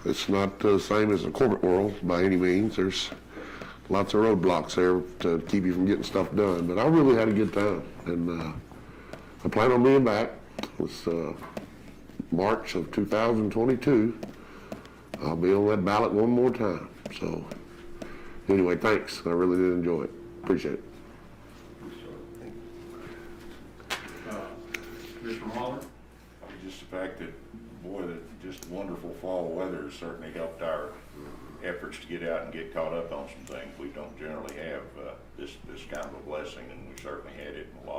it's not the same as the corporate world by any means. There's lots of roadblocks there to keep you from getting stuff done. But I really had a good time. And I plan on being back. It's March of 2022. I'll be on that ballot one more time. So anyway, thanks. I really did enjoy it. Appreciate it. Commissioner Waller? Just the fact that, boy, that just wonderful fall weather has certainly helped our efforts to get out and get caught up on some things. We don't generally have this kind of a blessing, and we certainly had it, and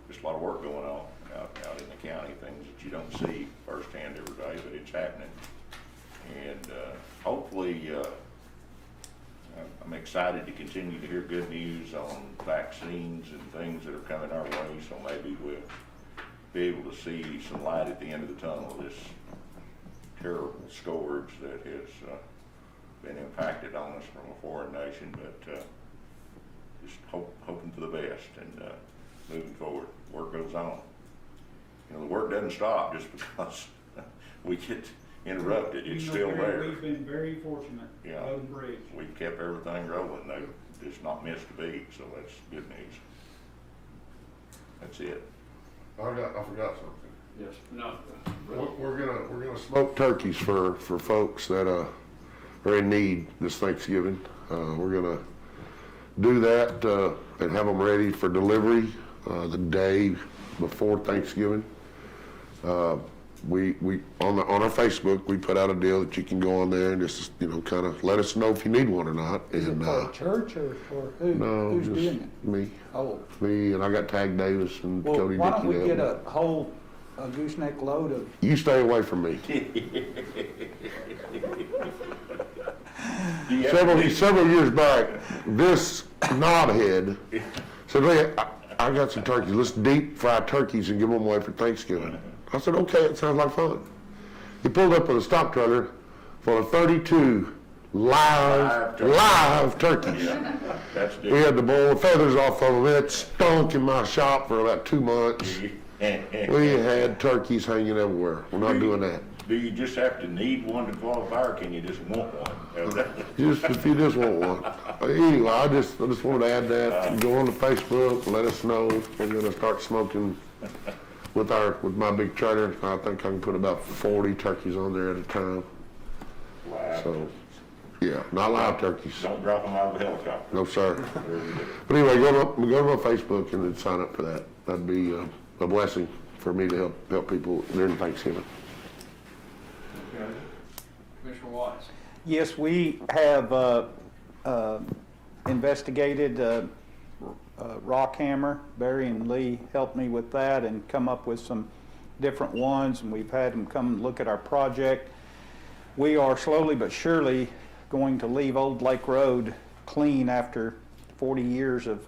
just a lot of work going on out in the county, things that you don't see firsthand every day, but it's happening. And hopefully, I'm excited to continue to hear good news on vaccines and things that are coming our way, so maybe we'll be able to see some light at the end of the tunnel of this terrible scourge that has been impacted on us from a foreign nation, but just hoping for the best and moving forward. Work goes on. You know, the work doesn't stop just because we get interrupted. It's still there. We've been very fortunate. Yeah. Road and bridge. We've kept everything rolling. They've just not missed a beat, so that's good news. That's it. I forgot something. Yes. No. We're gonna smoke turkeys for folks that are in need this Thanksgiving. We're gonna do that and have them ready for delivery the day before Thanksgiving. We on our Facebook we put out a deal that you can go on there and just kind of let us know if you need one or not. Is it And for a church or for who? no, Who's just doing it? me, Oh, and I got Tag Davis and well, Cody why don't we Dickey. get a whole gooseneck load of, You stay away from me. Several years back, this knobhead said, "Hey, I got some turkeys. Let's deep fry turkeys and give them away for Thanksgiving." I said, "Okay, it sounds like fun." He pulled up with a stock trailer full of 32 live turkeys. That's We had to boil the feathers off of them. It stunk in my shop for about 2 months. We had turkeys hanging everywhere. We're not doing that. Do you just have to need one to qualify, or can you just want one? Just if you just want one. Anyway, I just wanted to add that. Go on to Facebook, let us know. We're gonna start smoking with my big trailer. I think I can put about 40 turkeys on there at a time. Wow. So, yeah, not live turkeys. Don't drop them out of the helicopter. No, sir. But anyway, go to my Facebook and then sign up for that. That'd be a blessing for me to help people during Thanksgiving. Okay. Commissioner Watts? yes, we have investigated Rockhammer. Barry and Lee helped me with that and come up with some different ones, and we've had them come look at our project. We are slowly but surely going to leave Old Lake Road clean after 40 years of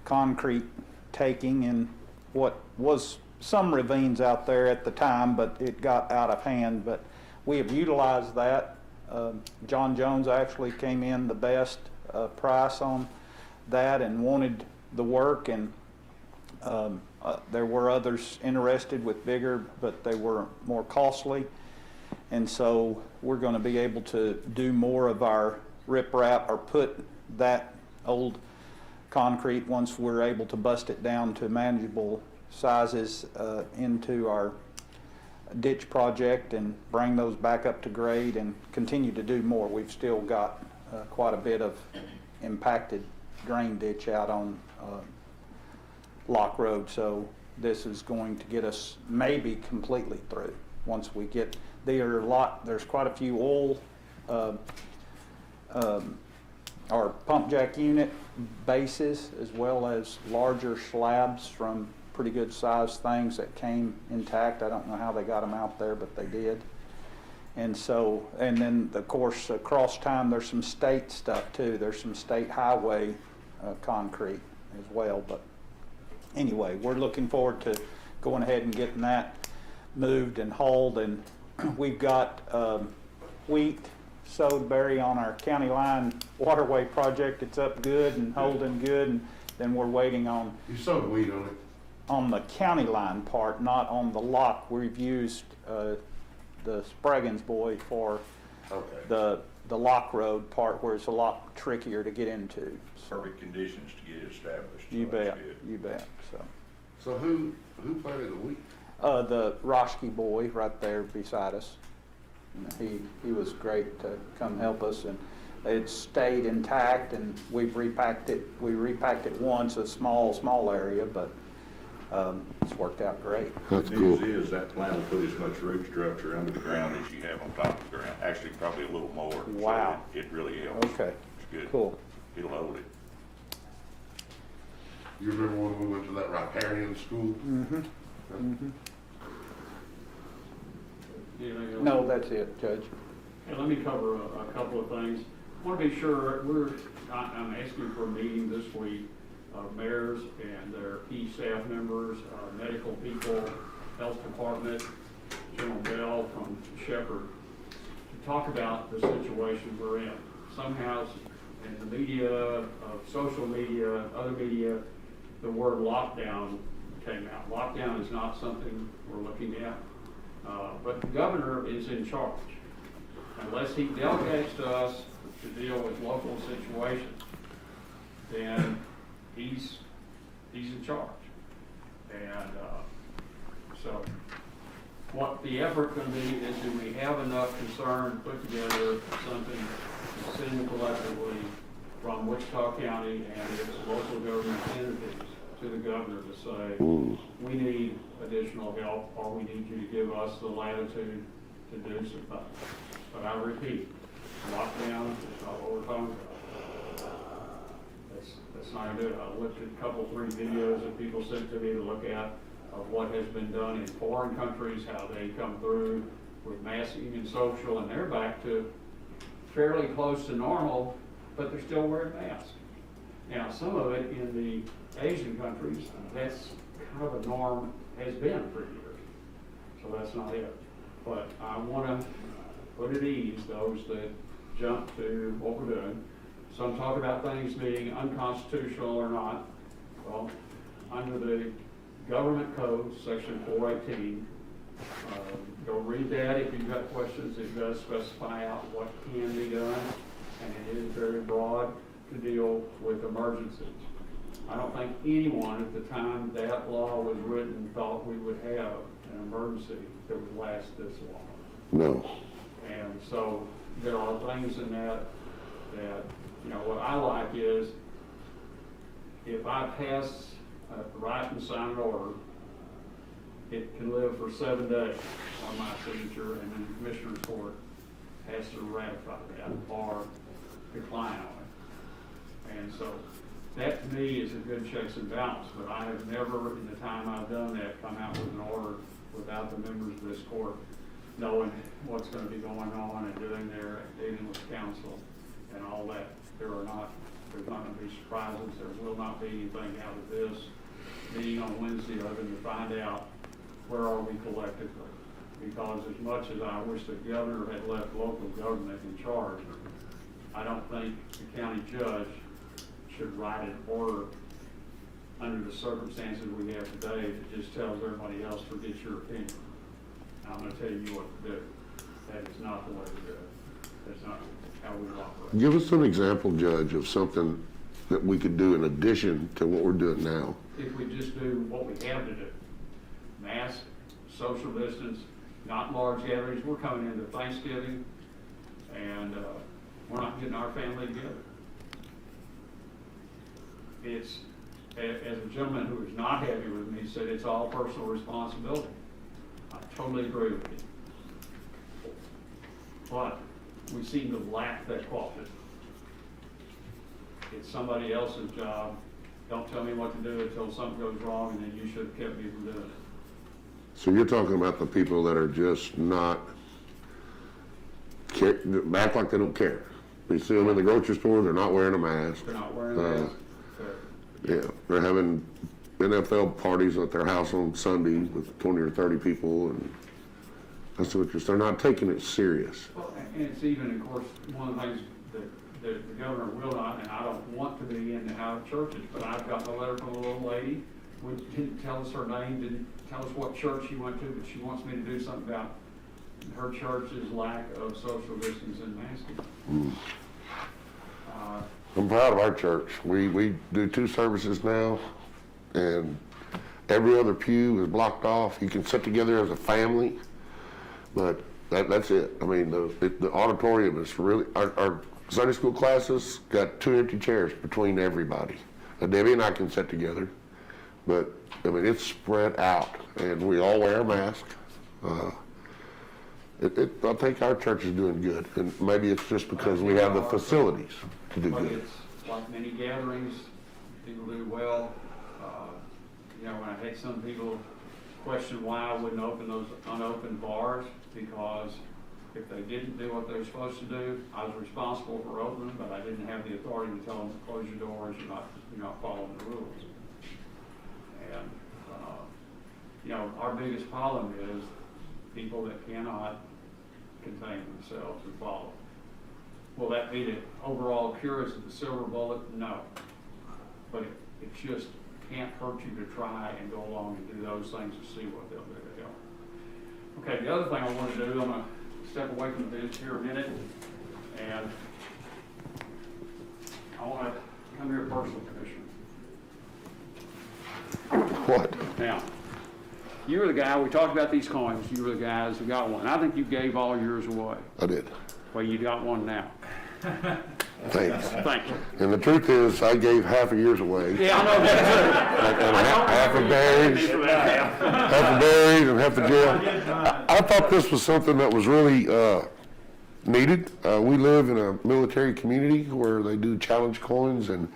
concrete taking and what was some ravines out there at the time, but it got out of hand. But we have utilized that. John Jones actually came in the best price on that and wanted the work, and there were others interested with bigger, but they were more costly. And so we're going to be able to do more of our riprap, or put that old concrete, once we're able to bust it down to manageable sizes, into our ditch project and bring those back up to grade and continue to do more. We've still got quite a bit of impacted drain ditch out on Lock Road, so this is going to get us maybe completely through once we get there. There's quite a few oil our pump jack unit bases, as well as larger slabs from pretty good sized things that came intact. I don't know how they got them out there, but they did. And so, and then of course across time there's some state stuff too. There's some state highway concrete as well. But anyway, we're looking forward to going ahead and getting that moved and hauled. And we've got wheat sowed berry on our county line waterway project. It's up good and holding good. And then we're waiting on You sowed wheat on it? the county line part, not on the lock. We've used the Spraggins boy for Okay. the lock road part, where it's a lot trickier to get into. So, Perfect conditions to get it established. so you that's bet, good. you bet. So, So who planted the wheat? the Roschke boy right there beside us, you know, he was great to come help us, and it stayed intact, and we've repacked it. We repacked it once, a small area, but it's worked out great. That's The cool. news is that plant will put as much root structure under the ground as you have on top of the ground, actually probably a little more. So Wow. It really helps. Okay, It's good. cool. It'll hold it. You remember when we went to that riparian school? Mm-hmm. Anything else? No, that's it, Judge. Okay, let me cover a couple of things. I want to be sure, I'm asking for a meeting this week of mayors and their key staff members, medical people, health department, General Bell from Shepherd, to talk about the situation we're in. Somehow, in the media, social media, other media, the word lockdown came out. Lockdown is not something we're looking at, but the governor is in charge. Unless he delegates to us to deal with local situations, then he's in charge. And so what the effort can be is, do we have enough concern to put together something to send collectively from Wichita County and its local government entities to the governor to say, we need additional help, or we need you to give us the latitude to do some things. But I repeat, lockdown is not what we're talking about. That's not gonna do it. I looked at a couple, 3 videos that people sent to me to look at of what has been done in foreign countries, how they come through with masking and social, and they're back to fairly close to normal, but they're still wearing masks. Now, some of it in the Asian countries, that's kind of a norm, has been for years. So that's not it. But I want to put at ease those that jump to what we're doing. Some talk about things being unconstitutional or not. Well, under the government code, section 418, go read that if you've got questions. It does specify out what can be done, and it is very broad to deal with emergencies. I don't think anyone at the time that law was written thought we would have an emergency that would last this long. No. And so there are things in that, you know, what I like is, if I pass a write and sign an order, it can live for 7 days on my signature, and then the Commissioner's Court has to ratify that or decline on it. And so that to me is a good checks and balance, but I have never, in the time I've done that, come out with an order without the members of this court knowing what's going to be going on and doing their, dealing with counsel and all that. There's not going to be surprises. There will not be anything out of this meeting on Wednesday other than to find out where are we collectively. Because as much as I wish the governor had left local government in charge, I don't think the county judge should write an order under the circumstances we have today that just tells everybody else, forget your opinion. I'm going to tell you what to do. That is not the way to do it. That's not how we operate. Give us an example, Judge, of something that we could do in addition to what we're doing now. If we just do what we have to do, mask, social distance, not large gatherings. We're coming into Thanksgiving, and we're not getting our family together. It's, as a gentleman who is not happy with me said, it's all personal responsibility. I totally agree with you. But we seem to lack that quality. It's somebody else's job. Don't tell me what to do until something goes wrong, and then you should have kept me from doing it. So you're talking about the people that are just not care, act like they don't care. You see them in the grocery store, they're not wearing a mask. They're not wearing masks. Yeah, they're having NFL parties at their house on Sunday with 20 or 30 people, and that's what they're not taking it serious. Well, and it's even, of course, one of the things that the governor will not, and I don't want to be in and out of churches, but I've gotten a letter from a little lady, who didn't tell us her name, didn't tell us what church she went to, but she wants me to do something about her church's lack of social distance and masking. I'm proud of our church. We do 2 services now, and every other pew is blocked off. You can sit together as a family, but that's it. I mean, the auditorium is really, our Sunday school classes got 2 empty chairs between everybody. Now, Debbie and I can sit together, but I mean, it's spread out, and we all wear a mask. I think our church is doing good, and maybe it's just because we have the facilities to do But good. it's like many gatherings, people do well. You know, when I had some people question why I wouldn't open those unopened bars, because if they didn't do what they were supposed to do, I was responsible for opening them, but I didn't have the authority to tell them to close your doors, you're not following the rules. And, you know, our biggest problem is people that cannot contain themselves and follow. Will that be the overall cure? Is it the silver bullet? No. But it just can't hurt you to try and go along and do those things to see what they'll do to help. Okay, the other thing I want to do, I'm going to step away from the bench here a minute, and I want to come here personal, Commissioner. What? Now, you were the guy, we talked about these coins, you were the guys who got one. I think you gave all yours away. I did. Well, you got one now. Thanks. Thank you. And the truth is, I gave half of yours away. Yeah, I know that And half of Barry's, half of Barry's and half of jail. I thought this was something that was really needed. We live in a military community where they do challenge coins, and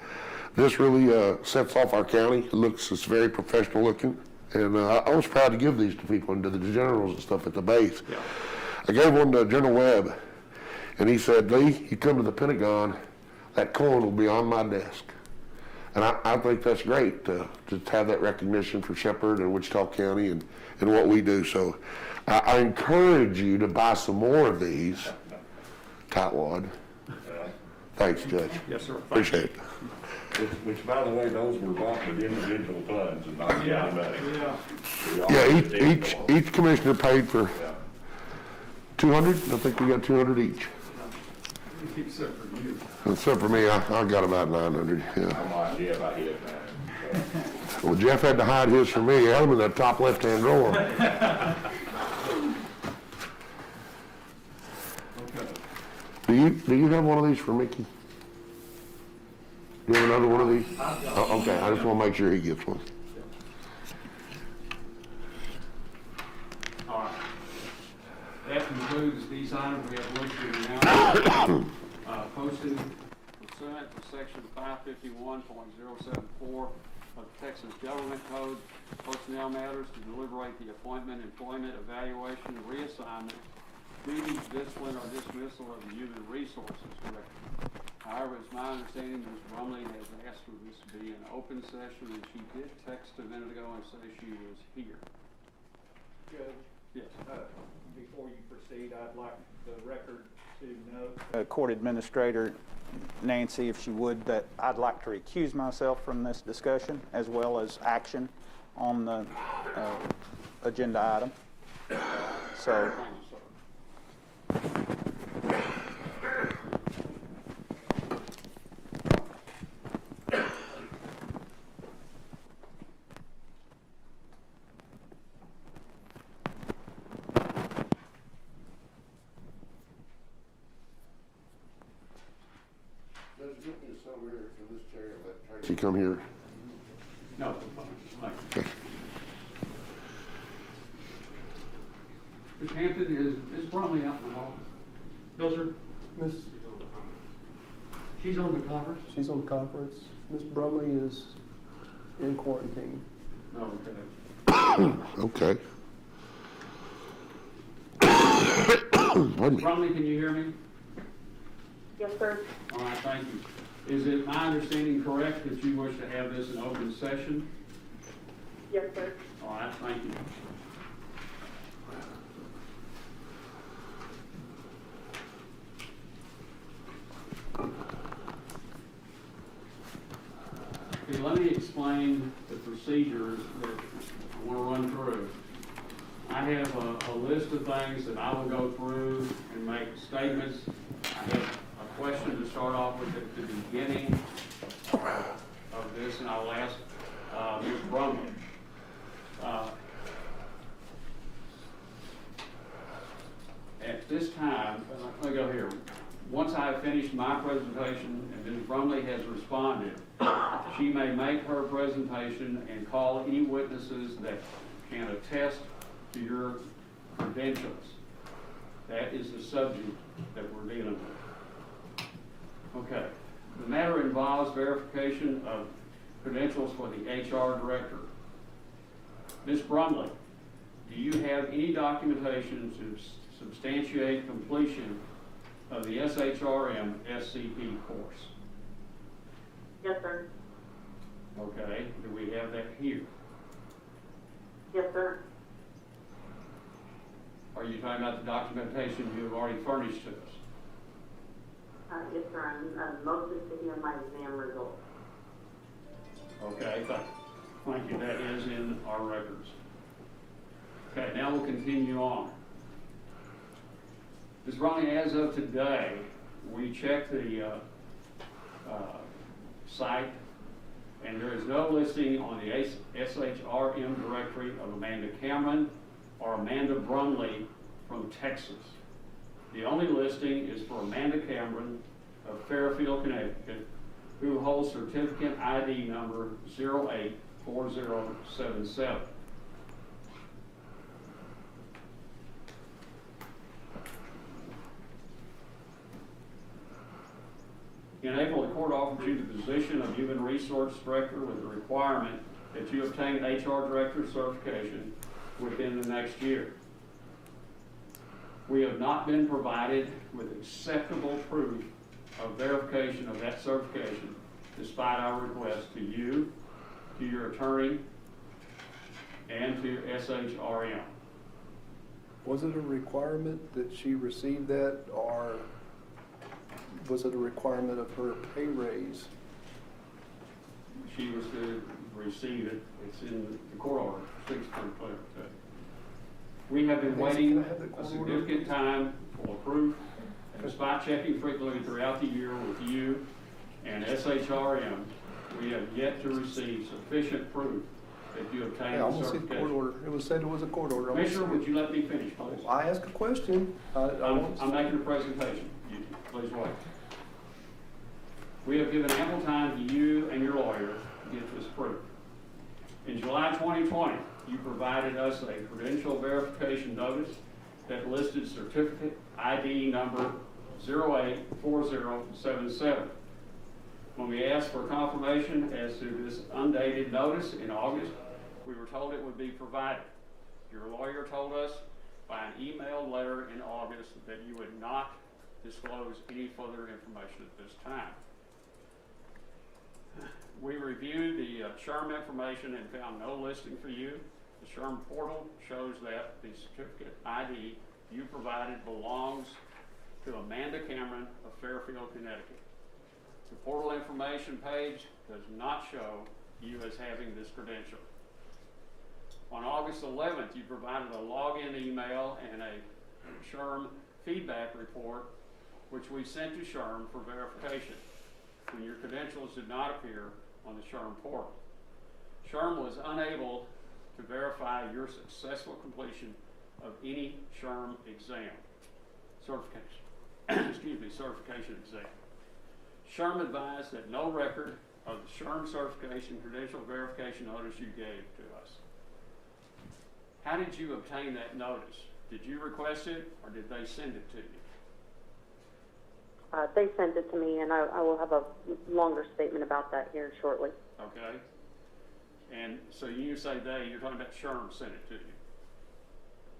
this really sets off our county. It's very professional looking. And I was proud to give these to people and to the generals and stuff at the base. Yeah. I gave one to General Webb, and he said, Lee, you come to the Pentagon, that coin will be on my desk. And I think that's great to have that recognition for Shepherd and Wichita County and what we do. So I encourage you to buy some more of these, tightwad. Thanks, Judge. Yes, sir. Appreciate it. Which, by the way, those were bought with individual funds and not county money. Yeah. We all Yeah, did well. each commissioner paid for Yeah. 200. I think we got 200 each. Except for you. Except for me, I got about 900, yeah. I'm like, yeah, I hit that. Well, Jeff had to hide his from me. I had him in that top left-hand drawer. Okay. Do you have one of these for Mickey? Do you have another one of these? Oh, okay, I just want to make sure he gets one. All right. That concludes these items we have listed now. Posted pursuant to section 551.074 of the Texas Government Code, personnel matters to deliberate the appointment, employment, evaluation, reassignment, duties, discipline, or dismissal of the Human Resources Director. However, it's my understanding Ms. Brumley has asked for this to be an open session, and she did text a minute ago and say she was here. Judge, Yes. before you proceed, I'd like the record to note. Court Administrator Nancy, if she would, that I'd like to recuse myself from this discussion as well as action on the agenda item. So, Thank you, sir. She come here. No, thank you. Mr. Hampton, is Brumley out in the hall? No, sir. Miss, She's on the conference? She's on conference. Ms. Brumley is in quarantine. Okay. Okay. Pardon me. Brumley, can you hear me? Yes, sir. All right, thank you. Is it my understanding correct that you wish to have this an open session? Yes, sir. All right, thank you. Okay, let me explain the procedures that I want to run through. I have a list of things that I will go through and make statements. I have a question to start off with at the beginning of this, and I'll ask Ms. Brumley. At this time, let me go here. Once I have finished my presentation and Ms. Brumley has responded, she may make her presentation and call any witnesses that can attest to your credentials. That is the subject that we're dealing with. Okay. The matter involves verification of credentials for the HR director. Ms. Brumley, do you have any documentation to substantiate completion of the SHRM SCP course? Yes, sir. Okay, do we have that here? Yes, sir. Are you talking about the documentation you have already furnished to us? Yes, sir. I'm mostly sitting on my exam results. Okay, thank you. That is in our records. Okay, now we'll continue on. Ms. Brumley, as of today, we checked the site, and there is no listing on the SHRM directory of Amanda Cameron or Amanda Brumley from Texas. The only listing is for Amanda Cameron of Fairfield, Connecticut, who holds certificate ID number 084077. In April, the court offered you the position of Human Resource Director with the requirement that you obtain HR Director certification within the next year. We have not been provided with acceptable proof of verification of that certification, despite our request to you, to your attorney, and to SHRM. Was it a requirement that she receive that, or was it a requirement of her pay raise? She was to receive it. It's in the court order. Speaks pretty clear. We have been waiting Can I have the a court significant time for proof, and despite checking frequently throughout the year with you and SHRM, we have yet to receive sufficient proof that you obtained Yeah, I the want to see the court certification. order. It was said it was a court order. I wanna see Commissioner, it. would you let me finish, please? I asked a question. I'm making a presentation. Please wait. We have given ample time to you and your lawyer to get this proof. In July 2020, you provided us a credential verification notice that listed certificate ID number 084077. When we asked for confirmation as to this undated notice in August, we were told it would be provided. Your lawyer told us by an email letter in August that you would not disclose any further information at this time. We reviewed the SHRM information and found no listing for you. The SHRM portal shows that the certificate ID you provided belongs to Amanda Cameron of Fairfield, Connecticut. The portal information page does not show you as having this credential. On August 11th, you provided a login email and a SHRM feedback report, which we sent to SHRM for verification when your credentials did not appear on the SHRM portal. SHRM was unable to verify your successful completion of any SHRM exam, certification exam. SHRM advised that no record of the SHRM certification credential verification notice you gave to us. How did you obtain that notice? Did you request it, or did they send it to you? They sent it to me, and I will have a longer statement about that here shortly. Okay? And so you say they, you're talking about Sherm sent it to you.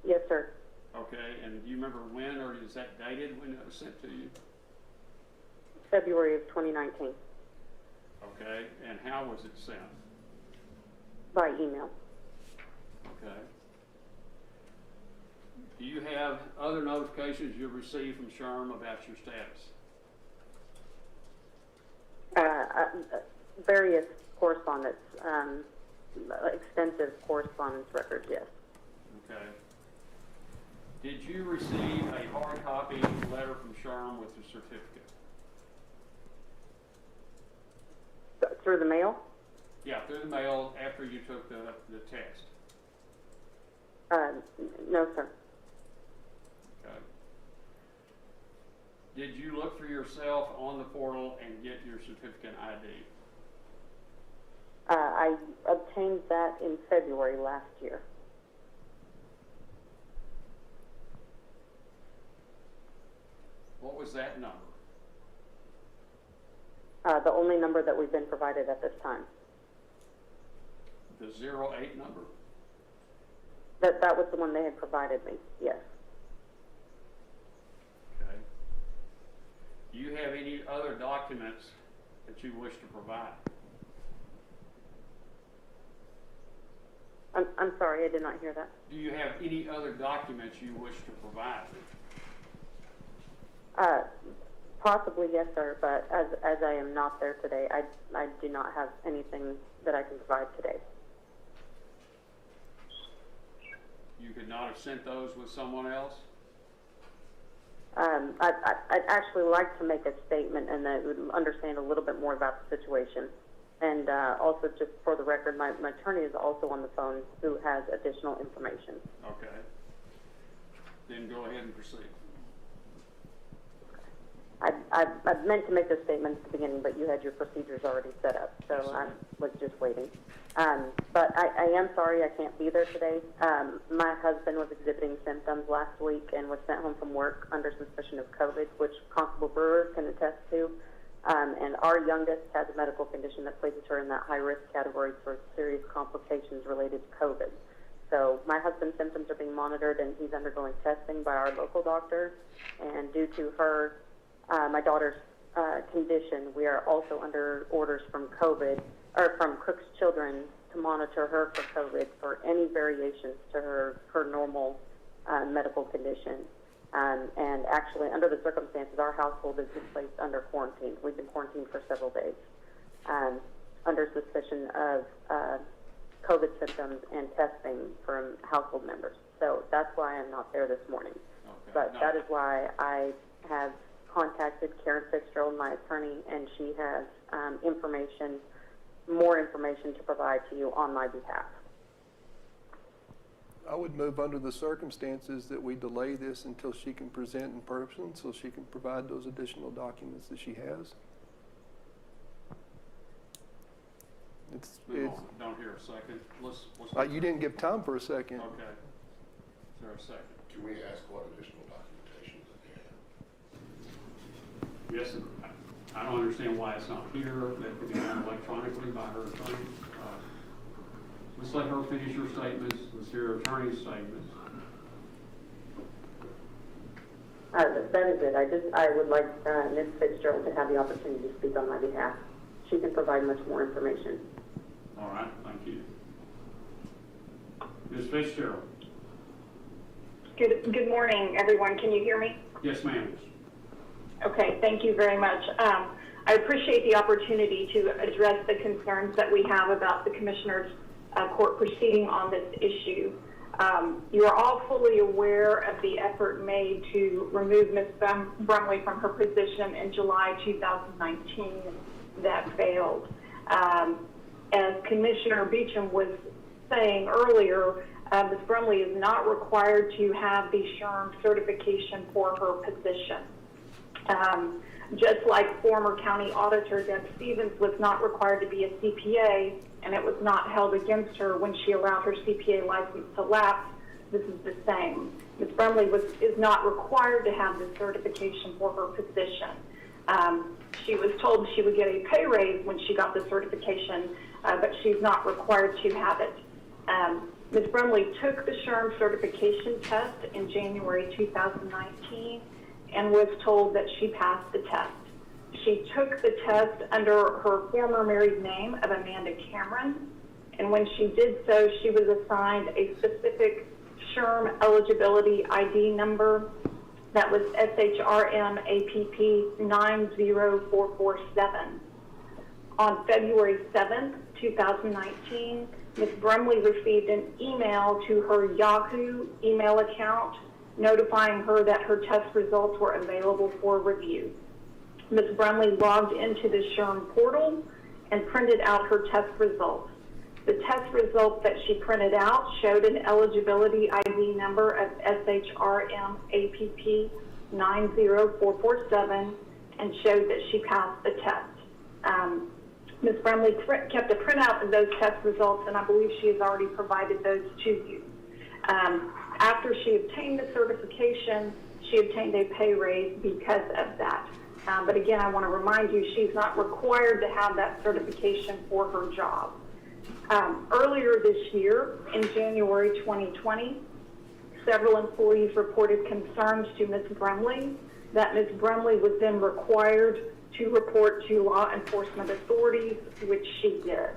Yes, sir. Okay, and do you remember when, or is that dated when it was sent to you? February of 2019 Okay, and how was it sent? by email. Okay. Do you have other notifications you've received from Sherm about your status? Various correspondence, extensive correspondence records, yes. Okay. Did you receive a hard copy letter from Sherm with the certificate? Through the mail? Yeah, through the mail after you took the test. No, sir. Okay. Did you look for yourself on the portal and get your certificate ID? I obtained that in February last year. What was that number? The only number that we've been provided at this time. The 08 number? That was the one they had provided me, yes. Okay. Do you have any other documents that you wish to provide? I'm sorry, I did not hear that. Do you have any other documents you wish to provide? Possibly, yes, sir, but as I am not there today, I do not have anything that I can provide today. You could not have sent those with someone else? I'd actually like to make a statement and that would understand a little bit more about the situation. And also, just for the record, my attorney is also on the phone who has additional information. Okay. Then go ahead and proceed. I meant to make this statement at the beginning, but you had your procedures already set up, so Yes, I was just waiting. But I am sorry I can't be there today. My husband was exhibiting symptoms last week and was sent home from work under suspicion of COVID, which Constable Brewer can attest to. And our youngest has a medical condition that places her in that high-risk category for serious complications related to COVID. So my husband's symptoms are being monitored, and he's undergoing testing by our local doctor. And due to her, my daughter's condition, we are also under orders from COVID, or from Cook's Children, to monitor her for COVID for any variations to her normal medical condition. And actually, under the circumstances, our household has been placed under quarantine. We've been quarantined for several days under suspicion of COVID symptoms and testing from household members. So that's why I'm not there this morning. Okay. But No. that is why I have contacted Karen Fitzgerald, my attorney, and she has more information to provide to you on my behalf. I would move under the circumstances that we delay this until she can present in person so she can provide those additional documents that she has. Don't hear a second. Let's You didn't give time for a second. Okay. Is there a second? Can we ask what additional documentation that they have? Yes, I don't understand why it's not here. That could be done electronically by her attorney. Let's let her finish her statements. Let's hear her attorney's statements. That is it. I would like Ms. Fitzgerald to have the opportunity to speak on my behalf. She can provide much more information. All right, thank you. Ms. Fitzgerald. Good morning, everyone. Can you hear me? Yes, ma'am. Okay, thank you very much. I appreciate the opportunity to address the concerns that we have about the Commissioner's court proceeding on this issue. You are all fully aware of the effort made to remove Ms. Brumley from her position in July 2019 that failed. As Commissioner Beecham was saying earlier, Ms. Brumley is not required to have the SHRM certification for her position. Just like former County Auditor Deb Stevens was not required to be a CPA, and it was not held against her when she allowed her CPA license to lapse, this is the same. Ms. Brumley is not required to have this certification for her position. She was told she would get a pay raise when she got the certification, but she's not required to have it. Ms. Brumley took the SHRM certification test in January 2019 and was told that she passed the test. She took the test under her former married name of Amanda Cameron, and when she did so, she was assigned a specific SHRM eligibility ID number that was SHRM APP 90447. On February 7th, 2019, Ms. Brumley received an email to her Yahoo email account notifying her that her test results were available for review. Ms. Brumley logged into the SHRM portal and printed out her test results. The test results that she printed out showed an eligibility ID number of SHRM APP 90447 and showed that she passed the test. Ms. Brumley kept a printout of those test results, and I believe she has already provided those to you. After she obtained the certification, she obtained a pay raise because of that. But again, I want to remind you, she's not required to have that certification for her job. Earlier this year, in January 2020, several employees reported concerns to Ms. Brumley that Ms. Brumley was then required to report to law enforcement authorities, which she did.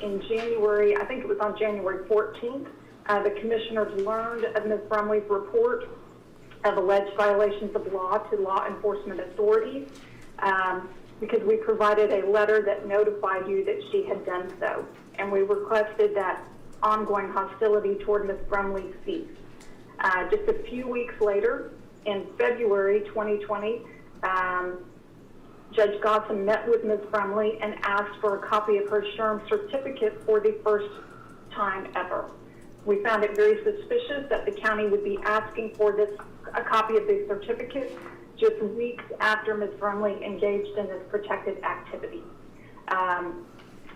In January, I think it was on January 14th, the commissioners learned of Ms. Brumley's report of alleged violations of law to law enforcement authorities because we provided a letter that notified you that she had done so. And we requested that ongoing hostility toward Ms. Brumley cease. Just a few weeks later, in February 2020, Judge Gossam met with Ms. Brumley and asked for a copy of her SHRM certificate for the first time ever. We found it very suspicious that the county would be asking for a copy of the certificate just weeks after Ms. Brumley engaged in this protected activity.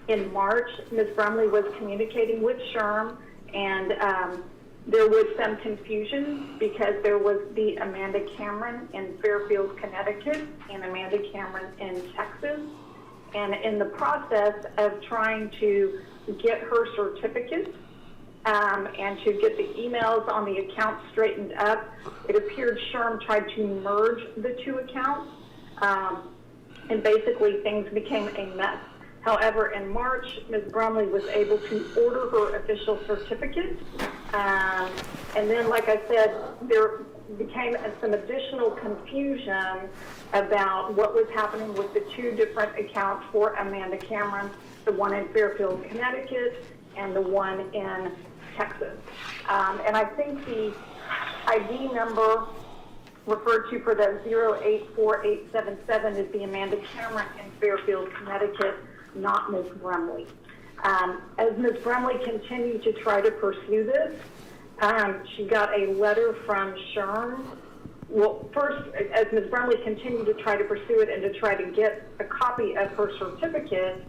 In March, Ms. Brumley was communicating with SHRM, and there was some confusion because there was the Amanda Cameron in Fairfield, Connecticut, and Amanda Cameron in Texas. And in the process of trying to get her certificate and to get the emails on the account straightened up, it appeared SHRM tried to merge the two accounts, and basically things became a mess. However, in March, Ms. Brumley was able to order her official certificate. And then, like I said, there became some additional confusion about what was happening with the two different accounts for Amanda Cameron, the one in Fairfield, Connecticut, and the one in Texas. And I think the ID number referred to for the 084877 is the Amanda Cameron in Fairfield, Connecticut, not Ms. Brumley. As Ms. Brumley continued to try to pursue this, she got a letter from SHRM. Well, first, as Ms. Brumley continued to try to pursue it and to try to get a copy of her certificate,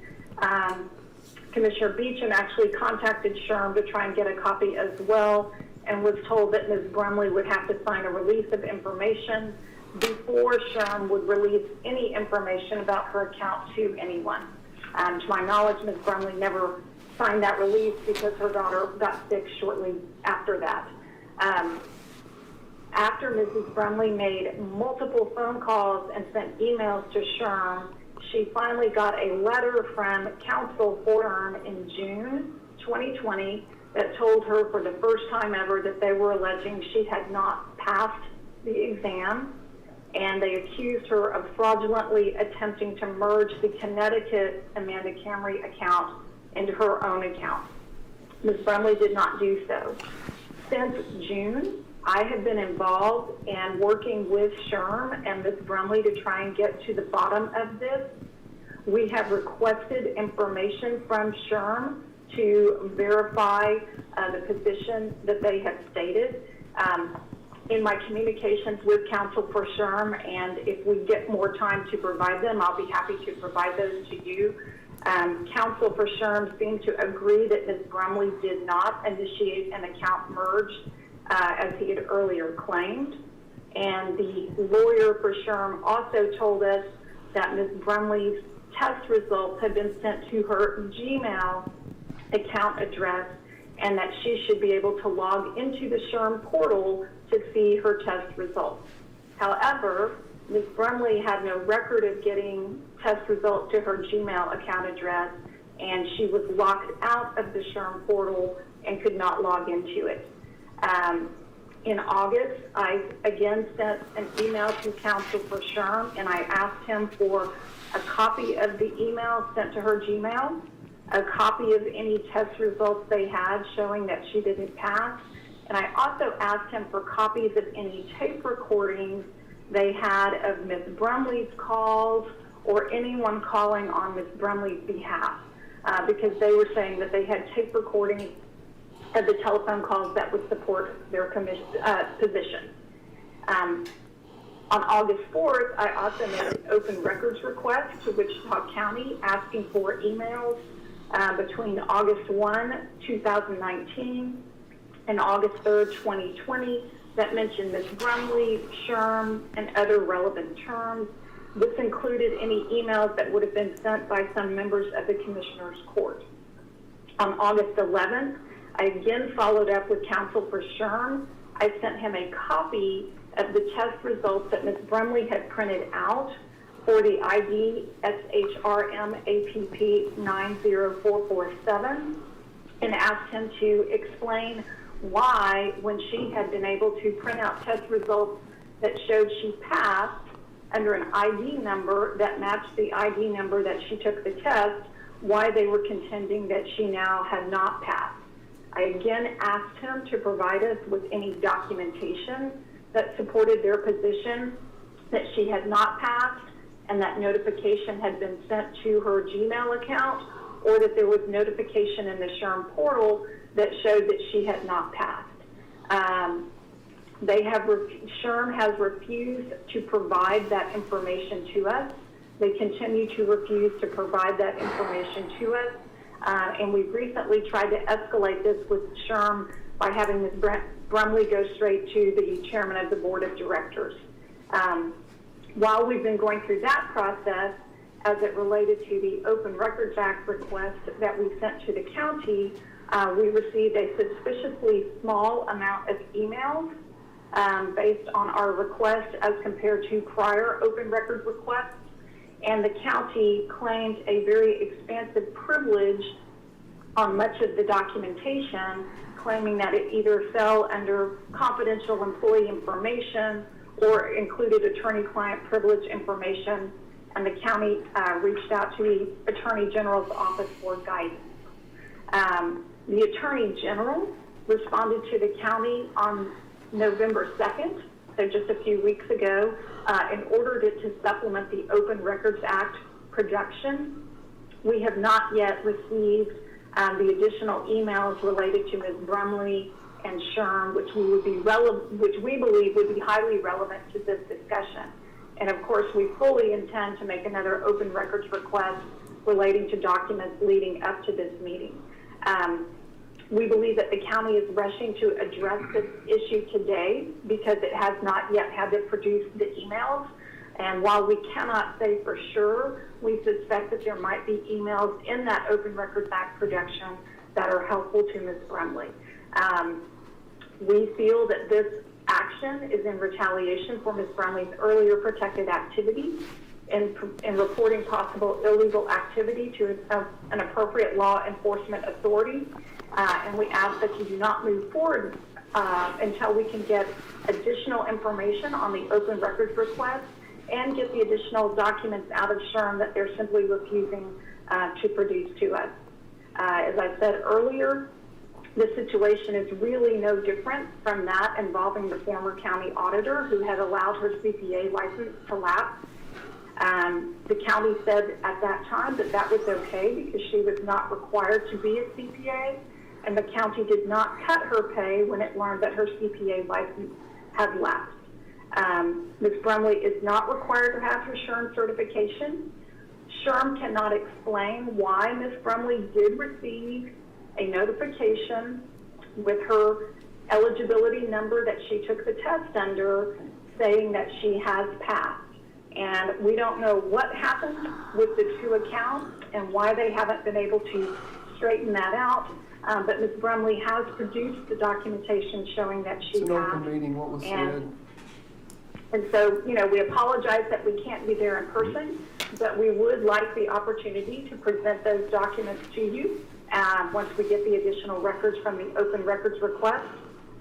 Commissioner Beecham actually contacted SHRM to try and get a copy as well, and was told that Ms. Brumley would have to sign a release of information before SHRM would release any information about her account to anyone. To my knowledge, Ms. Brumley never signed that release because her daughter got sick shortly after that. After Mrs. Brumley made multiple phone calls and sent emails to SHRM, she finally got a letter from counsel for SHRM in June 2020 that told her for the first time ever that they were alleging she had not passed the exam, and they accused her of fraudulently attempting to merge the Connecticut Amanda Cameron account into her own account. Ms. Brumley did not do so. Since June, I have been involved in working with SHRM and Ms. Brumley to try and get to the bottom of this. We have requested information from SHRM to verify the position that they have stated. In my communications with counsel for SHRM, and if we get more time to provide them, I'll be happy to provide those to you. Counsel for SHRM seemed to agree that Ms. Brumley did not initiate an account merge as he had earlier claimed. And the lawyer for SHRM also told us that Ms. Brumley's test results had been sent to her Gmail account address, and that she should be able to log into the SHRM portal to see her test results. However, Ms. Brumley had no record of getting test results to her Gmail account address, and she was locked out of the SHRM portal and could not log into it. In August, I again sent an email to counsel for SHRM, and I asked him for a copy of the email sent to her Gmail, a copy of any test results they had showing that she didn't pass, and I also asked him for copies of any tape recordings they had of Ms. Brumley's calls or anyone calling on Ms. Brumley's behalf, because they were saying that they had tape recordings of the telephone calls that would support their position. On August 4th, I also made an open records request to Wichita County asking for emails between August 1, 2019 and August 3rd, 2020 that mentioned Ms. Brumley, SHRM, and other relevant terms. This included any emails that would have been sent by some members of the Commissioner's Court. On August 11th, I again followed up with counsel for SHRM. I sent him a copy of the test results that Ms. Brumley had printed out for the ID SHRM APP 90447 and asked him to explain why, when she had been able to print out test results that showed she passed under an ID number that matched the ID number that she took the test, why they were contending that she now had not passed. I again asked him to provide us with any documentation that supported their position that she had not passed and that notification had been sent to her Gmail account, or that there was notification in the SHRM portal that showed that she had not passed. SHRM has refused to provide that information to us. They continue to refuse to provide that information to us. And we've recently tried to escalate this with SHRM by having Ms. Brumley go straight to the chairman of the board of directors. While we've been going through that process, as it related to the Open Records Act request that we sent to the county, we received a suspiciously small amount of emails based on our request as compared to prior open records requests. And the county claimed a very expansive privilege on much of the documentation, claiming that it either fell under confidential employee information or included attorney-client privilege information, and the county reached out to the Attorney General's office for guidance. The Attorney General responded to the county on November 2nd, so just a few weeks ago, and ordered it to supplement the Open Records Act production. We have not yet received the additional emails related to Ms. Brumley and SHRM, which we believe would be highly relevant to this discussion. And of course, we fully intend to make another open records request relating to documents leading up to this meeting. We believe that the county is rushing to address this issue today because it has not yet had to produce the emails. And while we cannot say for sure, we suspect that there might be emails in that Open Records Act production that are helpful to Ms. Brumley. We feel that this action is in retaliation for Ms. Brumley's earlier protected activity in reporting possible illegal activity to an appropriate law enforcement authority. And we ask that you do not move forward until we can get additional information on the open records request and get the additional documents out of SHRM that they're simply refusing to produce to us. As I said earlier, the situation is really no different from that involving the former county auditor who had allowed her CPA license to lapse. The county said at that time that that was okay because she was not required to be a CPA, and the county did not cut her pay when it learned that her CPA license had lapsed. Ms. Brumley is not required to have her SHRM certification. SHRM cannot explain why Ms. Brumley did receive a notification with her eligibility number that she took the test under, saying that she has passed. And we don't know what happened with the two accounts and why they haven't been able to straighten that out. But Ms. Brumley has produced the documentation showing that she It's an passed. open meeting, what was said. And so, you know, we apologize that we can't be there in person, but we would like the opportunity to present those documents to you once we get the additional records from the open records request.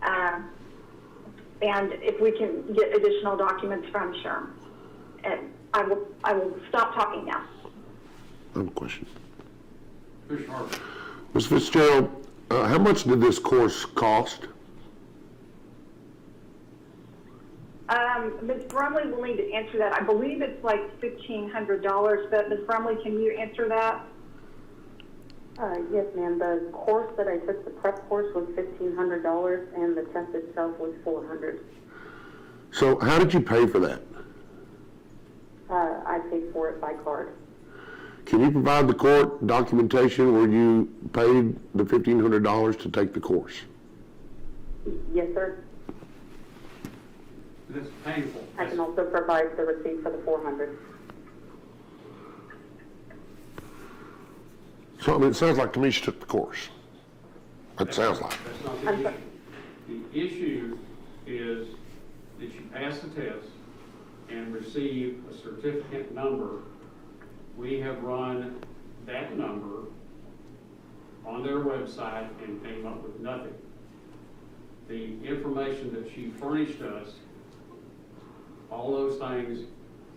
And if we can get additional documents from SHRM. And I will stop talking now. I have a question. Commissioner Harvey. Ms. Fitzgerald, how much did this course cost? Ms. Brumley will need to answer that. I believe it's like $1,500, but Ms. Brumley, can you answer that? Yes, ma'am. The course that I took, the prep course, was $1,500, and the test itself was $400. So how did you pay for that? I paid for it by card. Can you provide the court documentation where you paid the $1,500 to take the course? Yes, sir. That's painful. I can also provide the receipt for the $400. So, I mean, it sounds like to me she took the course. It sounds like. That's not the issue. The issue is that you pass the test and receive a certificate number. We have run that number on their website and came up with nothing. The information that she furnished us, all those things,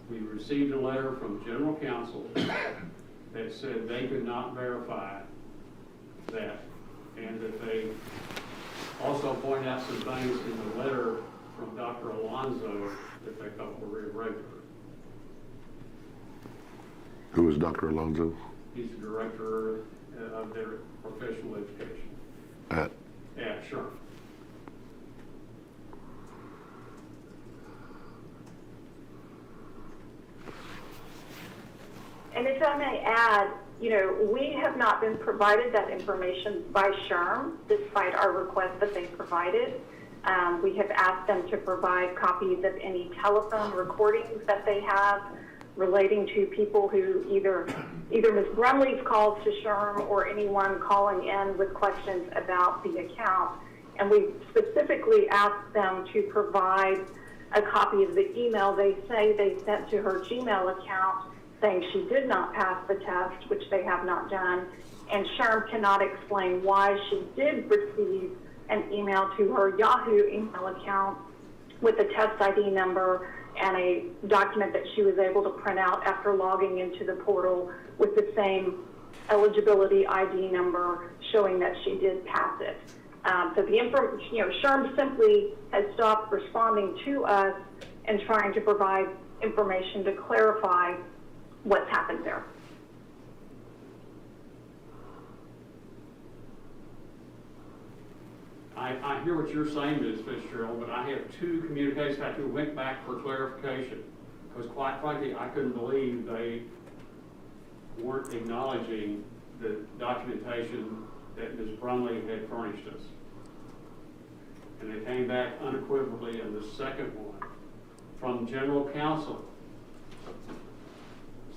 we received a letter from General Counsel that said they could not verify that, and that they also point out some things in the letter from Dr. Alonzo that they thought were irregular. Who was Dr. Alonzo? He's the director of their professional education At? at SHRM. And if I may add, you know, we have not been provided that information by SHRM, despite our request that they provided. We have asked them to provide copies of any telephone recordings that they have relating to people who either Ms. Brumley's calls to SHRM or anyone calling in with questions about the account. And we specifically asked them to provide a copy of the email they say they sent to her Gmail account saying she did not pass the test, which they have not done, and SHRM cannot explain why she did receive an email to her Yahoo email account with a test ID number and a document that she was able to print out after logging into the portal with the same eligibility ID number showing that she did pass it. So SHRM simply has stopped responding to us and trying to provide information to clarify what's happened there. I hear what you're saying, Ms. Fitzgerald, but I have two communications I went back for clarification. Because quite frankly, I couldn't believe they weren't acknowledging the documentation that Ms. Brumley had furnished us. And they came back unequivocally in the second one from General Counsel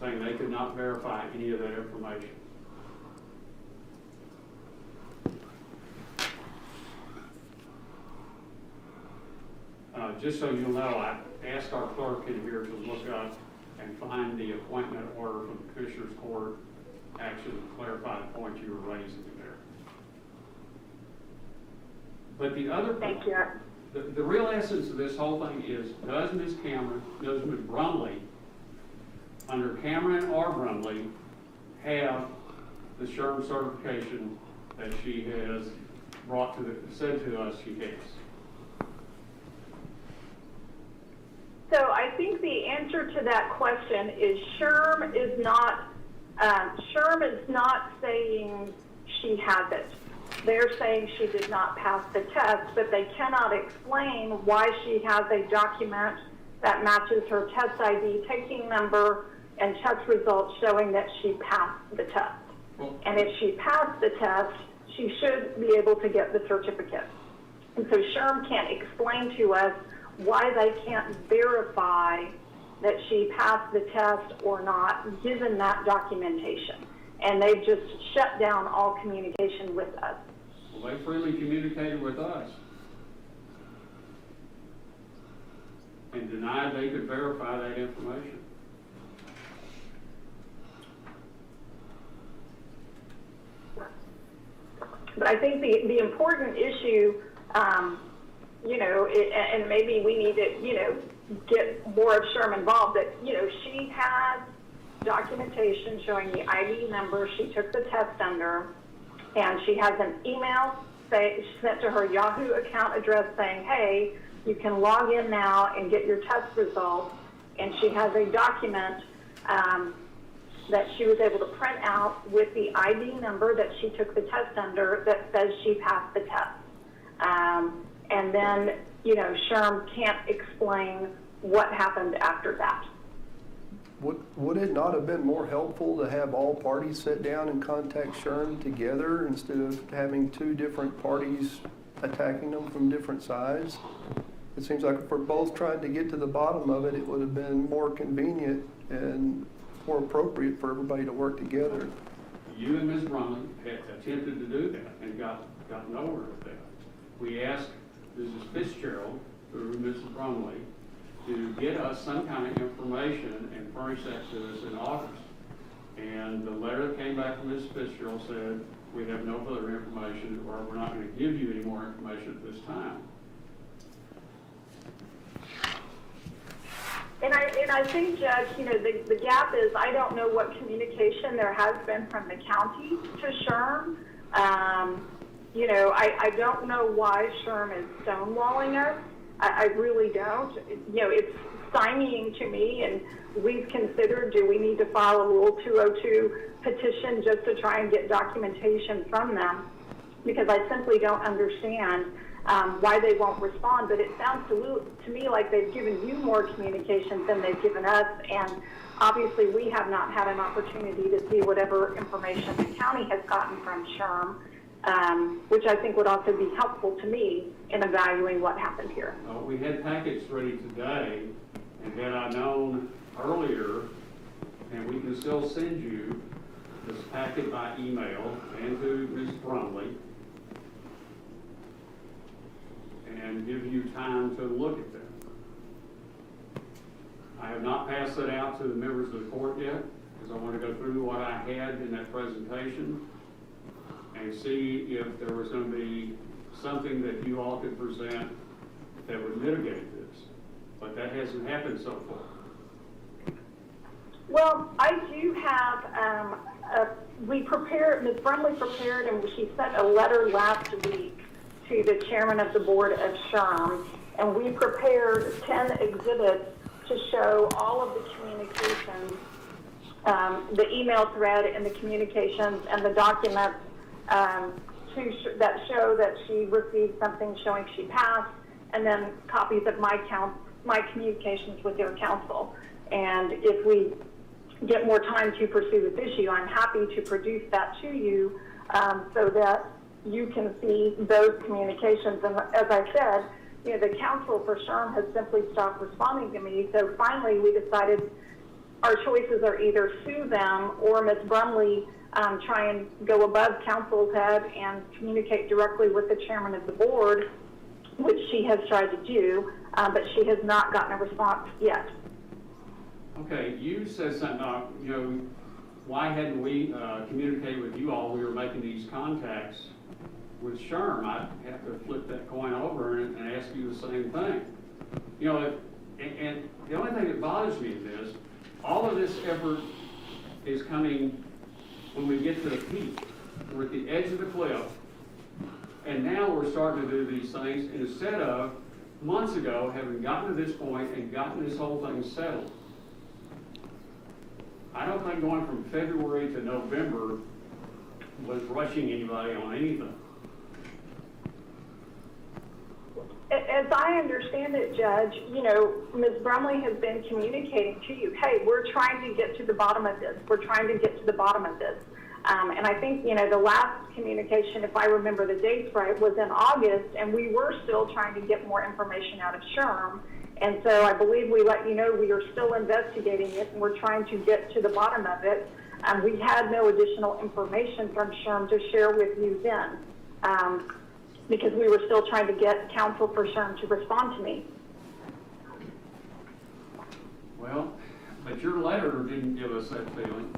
saying they could not verify any of that information. Just so you'll know, I asked our clerk in here to look up and find the appointment order from the Commissioner's Court, actually to clarify the point you were raising there. But the other point, Thank you. the real essence of this whole thing is, does Ms. Brumley, under Cameron or Brumley, have the SHRM certification that she has said to us she has? So I think the answer to that question is SHRM is not saying she has it. They're saying she did not pass the test, but they cannot explain why she has a document that matches her test ID, taking number, and test results showing that she passed the test. And if she passed the test, she should be able to get the certificate. And so SHRM can't explain to us why they can't verify that she passed the test or not, given that documentation. And they've just shut down all communication with us. Well, they freely communicated with us and denied they could verify that information. But I think the important issue, and maybe we need to, get more of SHRM involved, that, she has documentation showing the ID number she took the test under, and she has an email sent to her Yahoo account address saying, hey, you can log in now and get your test results, and she has a document that she was able to print out with the ID number that she took the test under that says she passed the test. And then, SHRM can't explain what happened after that. Would it not have been more helpful to have all parties sit down and contact SHRM together instead of having two different parties attacking them from different sides? It seems like if we're both trying to get to the bottom of it, it would have been more convenient and more appropriate for everybody to work together. You and Ms. Brumley had attempted to do that and got nowhere with that. We asked Mrs. Fitzgerald, through Mrs. Brumley, to get us some kind of information and furnish that to us in August. And the letter that came back from Mrs. Fitzgerald said, we have no further information, or we're not going to give you any more information at this time. And I think, Judge, the gap is, I don't know what communication there has been from the county to SHRM. I don't know why SHRM is stonewalling us. I really don't. It's stymieing to me, and we've considered, do we need to file a Rule 202 petition just to try and get documentation from them? Because I simply don't understand why they won't respond. But it sounds to me like they've given you more communication than they've given us, and obviously we have not had an opportunity to see whatever information the county has gotten from SHRM, which I think would also be helpful to me in evaluating what happened here. We had packets ready today, and had I known earlier, and we can still send you this packet by email and to Ms. Brumley, and give you time to look at them. I have not passed that out to the members of the court yet, because I want to go through what I had in that presentation and see if there was going to be something that you all could present that would mitigate this. But that hasn't happened so far. Well, I do have, Ms. Brumley prepared, and she sent a letter last week to the chairman of the board of SHRM, and we prepared 10 exhibits to show all of the communications, the email thread and the communications and the documents that show that she received something showing she passed, and then copies of my communications with their counsel. And if we get more time to pursue this issue, I'm happy to produce that to you so that you can see those communications. And as I said, the counsel for SHRM has simply stopped responding to me. So finally, we decided our choices are either sue them or Ms. Brumley try and go above counsel's head and communicate directly with the chairman of the board, which she has tried to do, but she has not gotten a response yet. Okay, you said something, why hadn't we communicated with you all? We were making these contacts with SHRM. I have to flip that coin over and ask you the same thing. And the only thing that bothers me in this, all of this effort is coming when we get to the peak. We're at the edge of the cliff, and now we're starting to do these things instead of months ago having gotten to this point and gotten this whole thing settled. I don't think going from February to November was rushing anybody on anything. As I understand it, Judge, Ms. Brumley has been communicating to you, hey, we're trying to get to the bottom of this. We're trying to get to the bottom of this. And I think, the last communication, if I remember the dates right, was in August, and we were still trying to get more information out of SHRM. And so I believe we let you know we are still investigating it, and we're trying to get to the bottom of it. We had no additional information from SHRM to share with you then, because we were still trying to get counsel for SHRM to respond to me. Well, but your letter didn't give us that feeling.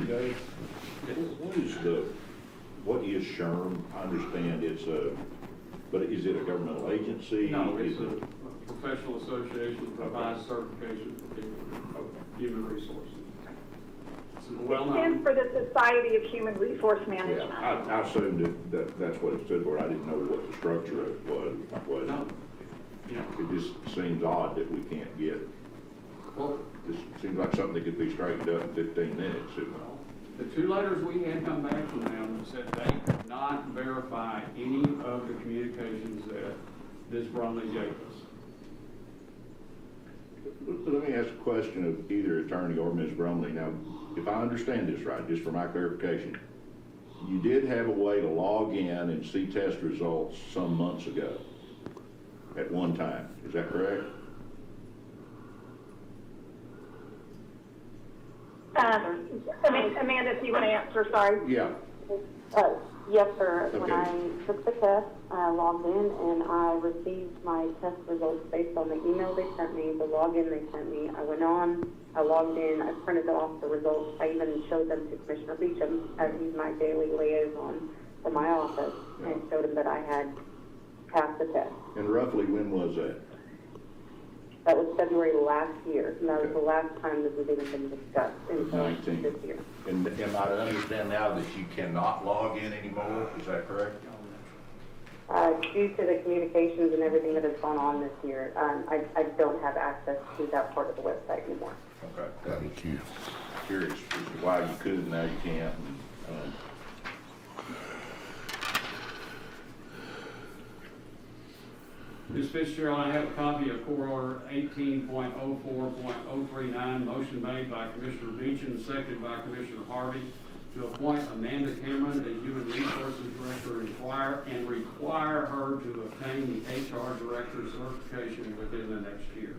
Dave, what is SHRM? I understand but is it a governmental agency? No, Is it's a professional association that provides certification for human resources. It's It well stands known. for the Society of Human Resource Yeah, Management. I assumed that's what it stood for. I didn't know what the structure of it was. No. Yeah. It just seems odd that we can't get, Well, this seems like something that could be straightened up in 15 minutes. the two letters we had come back from them said they could not verify any of the communications that Ms. Brumley gave us. Let me ask a question of either attorney or Ms. Brumley. Now, if I understand this right, just for my clarification, you did have a way to log in and see test results some months ago at one time. Is that correct? Amanda, if you want to answer, sorry. Yeah. Yes, sir. Okay. When I took the test, I logged in and I received my test results based on the email they sent me, the login they sent me. I went on, I logged in, I printed off the results. I even showed them to Commissioner Beecham, as he's my daily liaison for my office, and showed him that I had passed the test. And roughly when was that? That was February last year, and that was the last time this was even been discussed until 19. this year. And I understand now that you cannot log in anymore, is that correct? Due to the communications and everything that has gone on this year, I don't have access to that part of the website anymore. Okay. Thank you. Curious as to why you could and now you can't. And, Ms. Fitzgerald, I have a copy of Court Order 18.04.039, motion made by Commissioner Beecham, seconded by Commissioner Harvey, to appoint Amanda Cameron as Human Resources Director and require her to obtain the HR Director certification within the next year.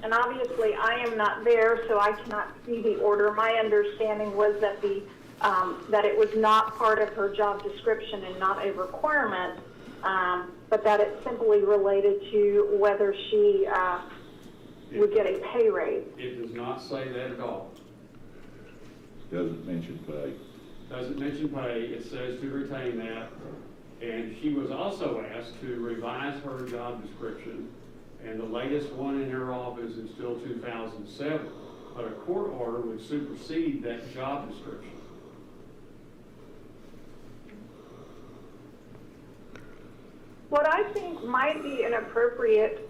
And obviously, I am not there, so I cannot see the order. My understanding was that that it was not part of her job description and not a requirement, but that it simply related to whether she would get a pay raise. It does not say that at all. doesn't mention pay. Doesn't mention pay, it says to retain that. And she was also asked to revise her job description, and the latest one in her office is still 2007. But a court order would supersede that job description. What I think might be an appropriate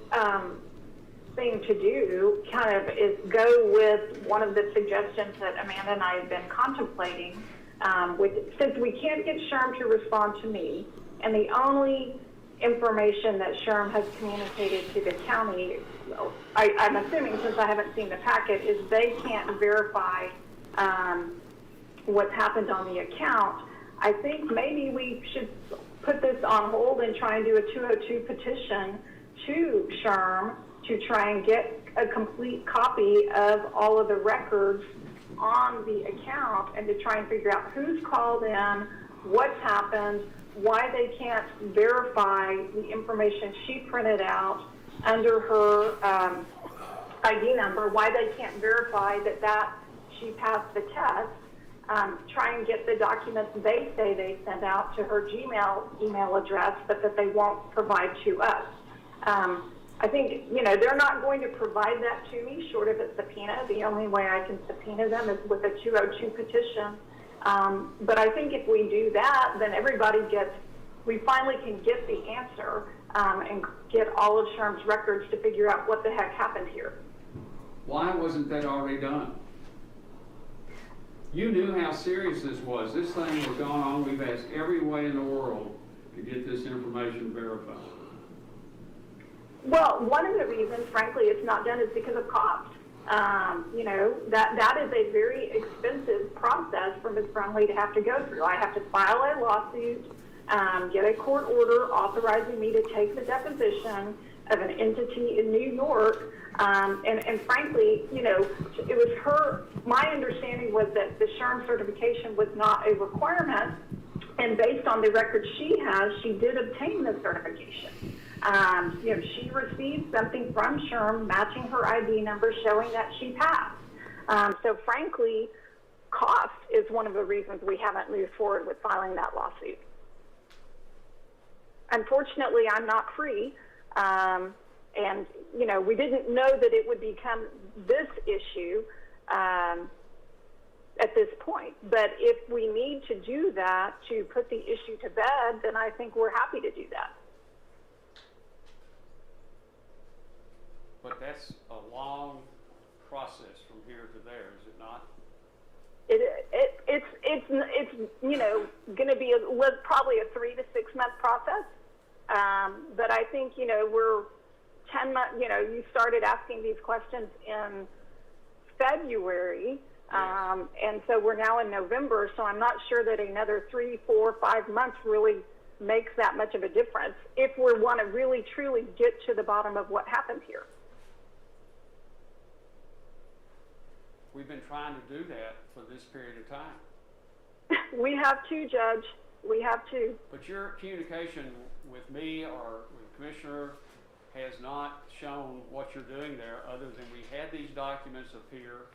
thing to do kind of is go with one of the suggestions that Amanda and I have been contemplating. Since we can't get SHRM to respond to me, and the only information that SHRM has communicated to the county, I'm assuming since I haven't seen the packet, is they can't verify what's happened on the account. I think maybe we should put this on hold and try and do a 202 petition to SHRM to try and get a complete copy of all of the records on the account and to try and figure out who's called in, what's happened, why they can't verify the information she printed out under her ID number, why they can't verify that she passed the test. Try and get the documents they say they sent out to her Gmail email address, but that they won't provide to us. I think, they're not going to provide that to me short of a subpoena. The only way I can subpoena them is with a 202 petition. But I think if we do that, then we finally can get the answer and get all of SHRM's records to figure out what the heck happened here. Why wasn't that already done? You knew how serious this was. This thing was going on. We've asked every way in the world to get this information verified. Well, one of the reasons, frankly, it's not done is because of cost. You know, that is a very expensive process for Ms. Brumley to have to go through. I have to file a lawsuit, get a court order authorizing me to take the deposition of an entity in New York. And frankly, you know, it was my understanding was that the SHRM certification was not a requirement. And based on the record she has, she did obtain the certification. You know, she received something from SHRM matching her ID number showing that she passed. So frankly, cost is one of the reasons we haven't moved forward with filing that lawsuit. Unfortunately, I'm not free. And, you know, we didn't know that it would become this issue at this point. But if we need to do that to put the issue to bed, then I think we're happy to do that. But that's a long process from here to there, is it not? It's you know, going to be probably a 3 to 6 month process. But I think, you know, we're 10 months, you know, you started asking these questions in February. Yes. And so we're now in November. So I'm not sure that another 3, 4, 5 months really makes that much of a difference if we want to really, truly get to the bottom of what happened here. We've been trying to do that for this period of time. We have to, Judge. We have to. But your communication with me or with the Commissioner has not shown what you're doing there, other than we had these documents appear.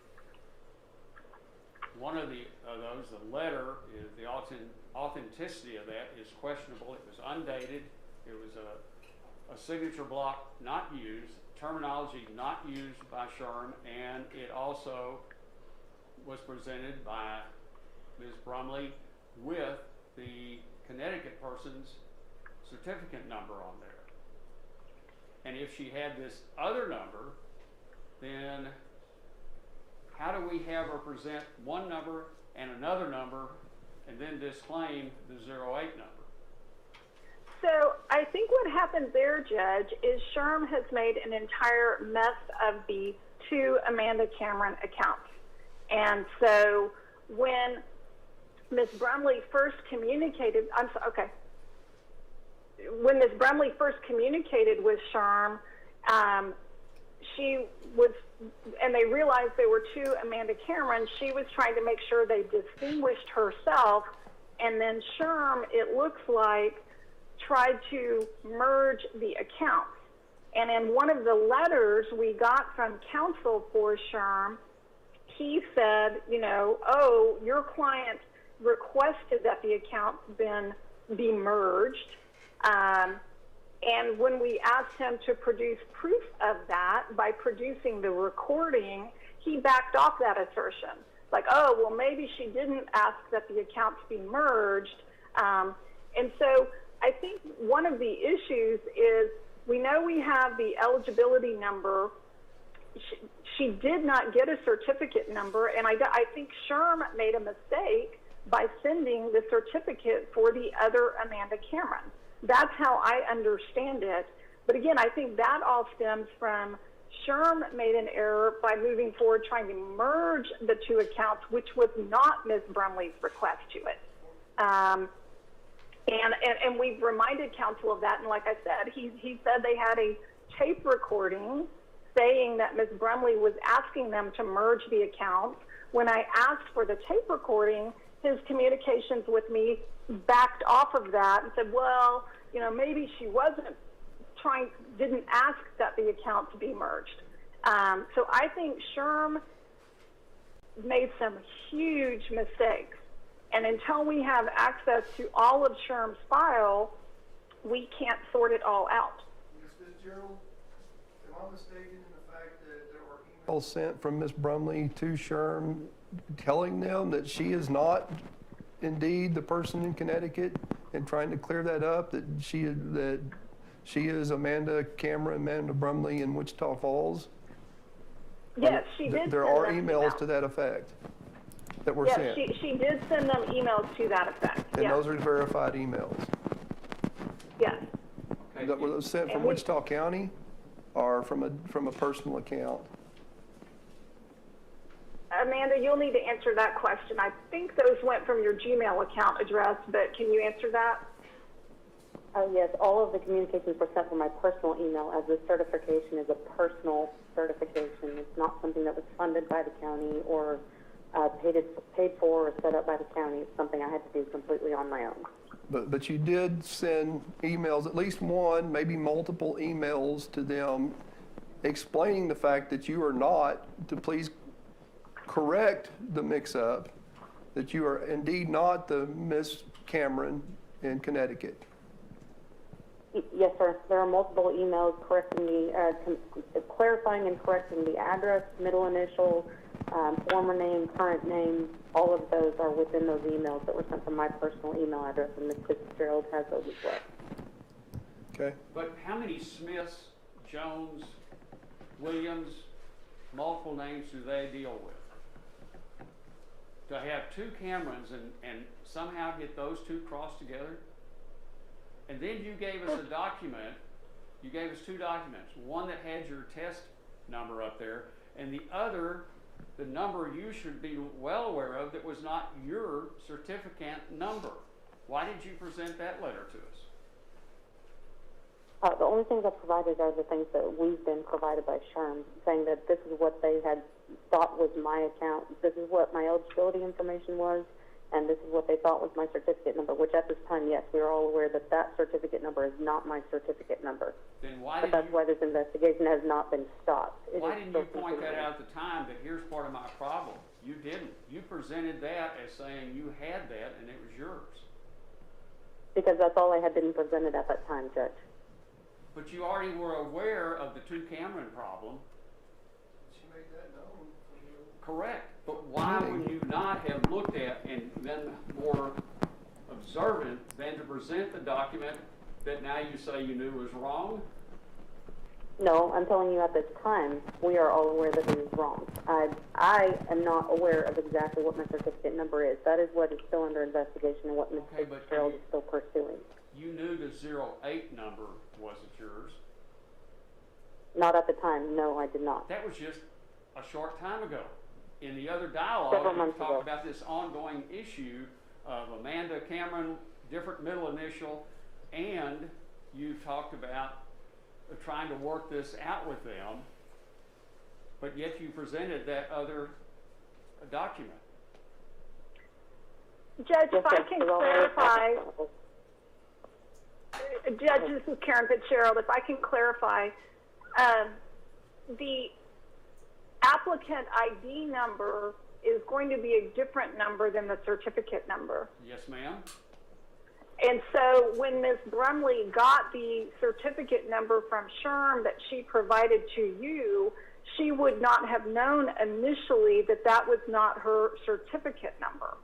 One of those, the letter, is the authenticity of that is questionable. It was undated. It was a signature block not used, terminology not used by SHRM, and it also was presented by Ms. Brumley with the Connecticut person's certificate number on there. And if she had this other number, then how do we have her present one number and another number and then disclaim the 08 number? So I think what happened there, Judge, is SHRM has made an entire mess of the 2 Amanda Cameron accounts. And so when Ms. Brumley first communicated, when Ms. Brumley first communicated with SHRM, she was, and they realized there were 2 Amanda Cameron, she was trying to make sure they distinguished herself, and then SHRM, it looks like, tried to merge the accounts. And in one of the letters we got from counsel for SHRM, he said, you know, oh, your client requested that the accounts be merged. And when we asked him to produce proof of that by producing the recording, he backed off that assertion. Like, oh, well, maybe she didn't ask that the accounts be merged. And so I think one of the issues is we know we have the eligibility number. She did not get a certificate number, and I think SHRM made a mistake by sending the certificate for the other Amanda Cameron. That's how I understand it. But again, I think that all stems from SHRM made an error by moving forward trying to merge the 2 accounts, which was not Ms. Brumley's request to it. And we've reminded counsel of that, and like I said, he said they had a tape recording saying that Ms. Brumley was asking them to merge the accounts. When I asked for the tape recording, his communications with me backed off of that and said, well, you know, maybe she didn't ask that the accounts be merged. So I think SHRM made some huge mistakes. And until we have access to all of SHRM's file, we can't sort it all out. Ms. Fitzgerald, am I mistaken in the fact that there were emails sent from Ms. Brumley to SHRM telling them that she is not indeed the person in Connecticut, and trying to clear that up, that she is Amanda Cameron, Amanda Brumley in Wichita Falls? Yes, she did. There are emails to that effect. that were Yeah, sent? she did send them emails to that effect. And Yes. those are verified emails? Yes. Okay. That were those sent from And we- Wichita County or from a personal account? Amanda, you'll need to answer that question. I think those went from your Gmail account address, but can you answer that? Yes, all of the communications were sent from my personal email, as the certification is a personal certification. It's not something that was funded by the county or paid for or set up by the county. It's something I had to do completely on my own. But you did send emails, at least one, maybe multiple emails to them explaining the fact that you are not, to please correct the mix-up, that you are indeed not the Miss Cameron in Connecticut. Yes, sir. There are multiple emails correcting clarifying and correcting the address, middle initial, former name, current name. All of those are within those emails that were sent from my personal email address, and Ms. Fitzgerald has those as well. Okay? But how many Smiths, Jones, Williams, multiple names do they deal with? To have two Camerons and somehow get those two crossed together? And then you gave us a document, you gave us two documents, one that had your test number up there, and the other, the number you should be well aware of that was not your certificate number. Why did you present that letter to us? The only things I provided are the things that we've been provided by SHRM, saying that this is what they had thought was my account, this is what my eligibility information was, and this is what they thought was my certificate number, which at this time, yes, we are all aware that that certificate number is not my certificate number. Then why But did that's you, why this investigation has not been stopped. It why is didn't still you point that continuing. out at the time, that here's part of my problem? You didn't. You presented that as saying you had that and it was yours. Because that's all I had been presented at that time, Judge. But you already were aware of the two Cameron problem. She made that known. Correct. But why would you not have looked at and been more observant than to present the document that now you say you knew was wrong? No, I'm telling you at this time, we are all aware that it is wrong. I am not aware of exactly what my certificate number is. That is what is still under investigation and what Ms. Okay, but Fitzgerald is still pursuing. You knew the 08 number wasn't yours. Not at the time, no, I did not. That was just a short time ago. In the other Several dialogue, you months talked ago. about this ongoing issue of Amanda Cameron, different middle initial, and you talked about trying to work this out with them, but yet you presented that other document. Judge, if Yes, I Judge, can we're all clarify, aware. Judge, this is Karen Fitzgerald. If I can clarify, the applicant ID number is going to be a different number than the certificate number. Yes, ma'am? And so when Ms. Brumley got the certificate number from SHRM that she provided to you, she would not have known initially that that was not her certificate number.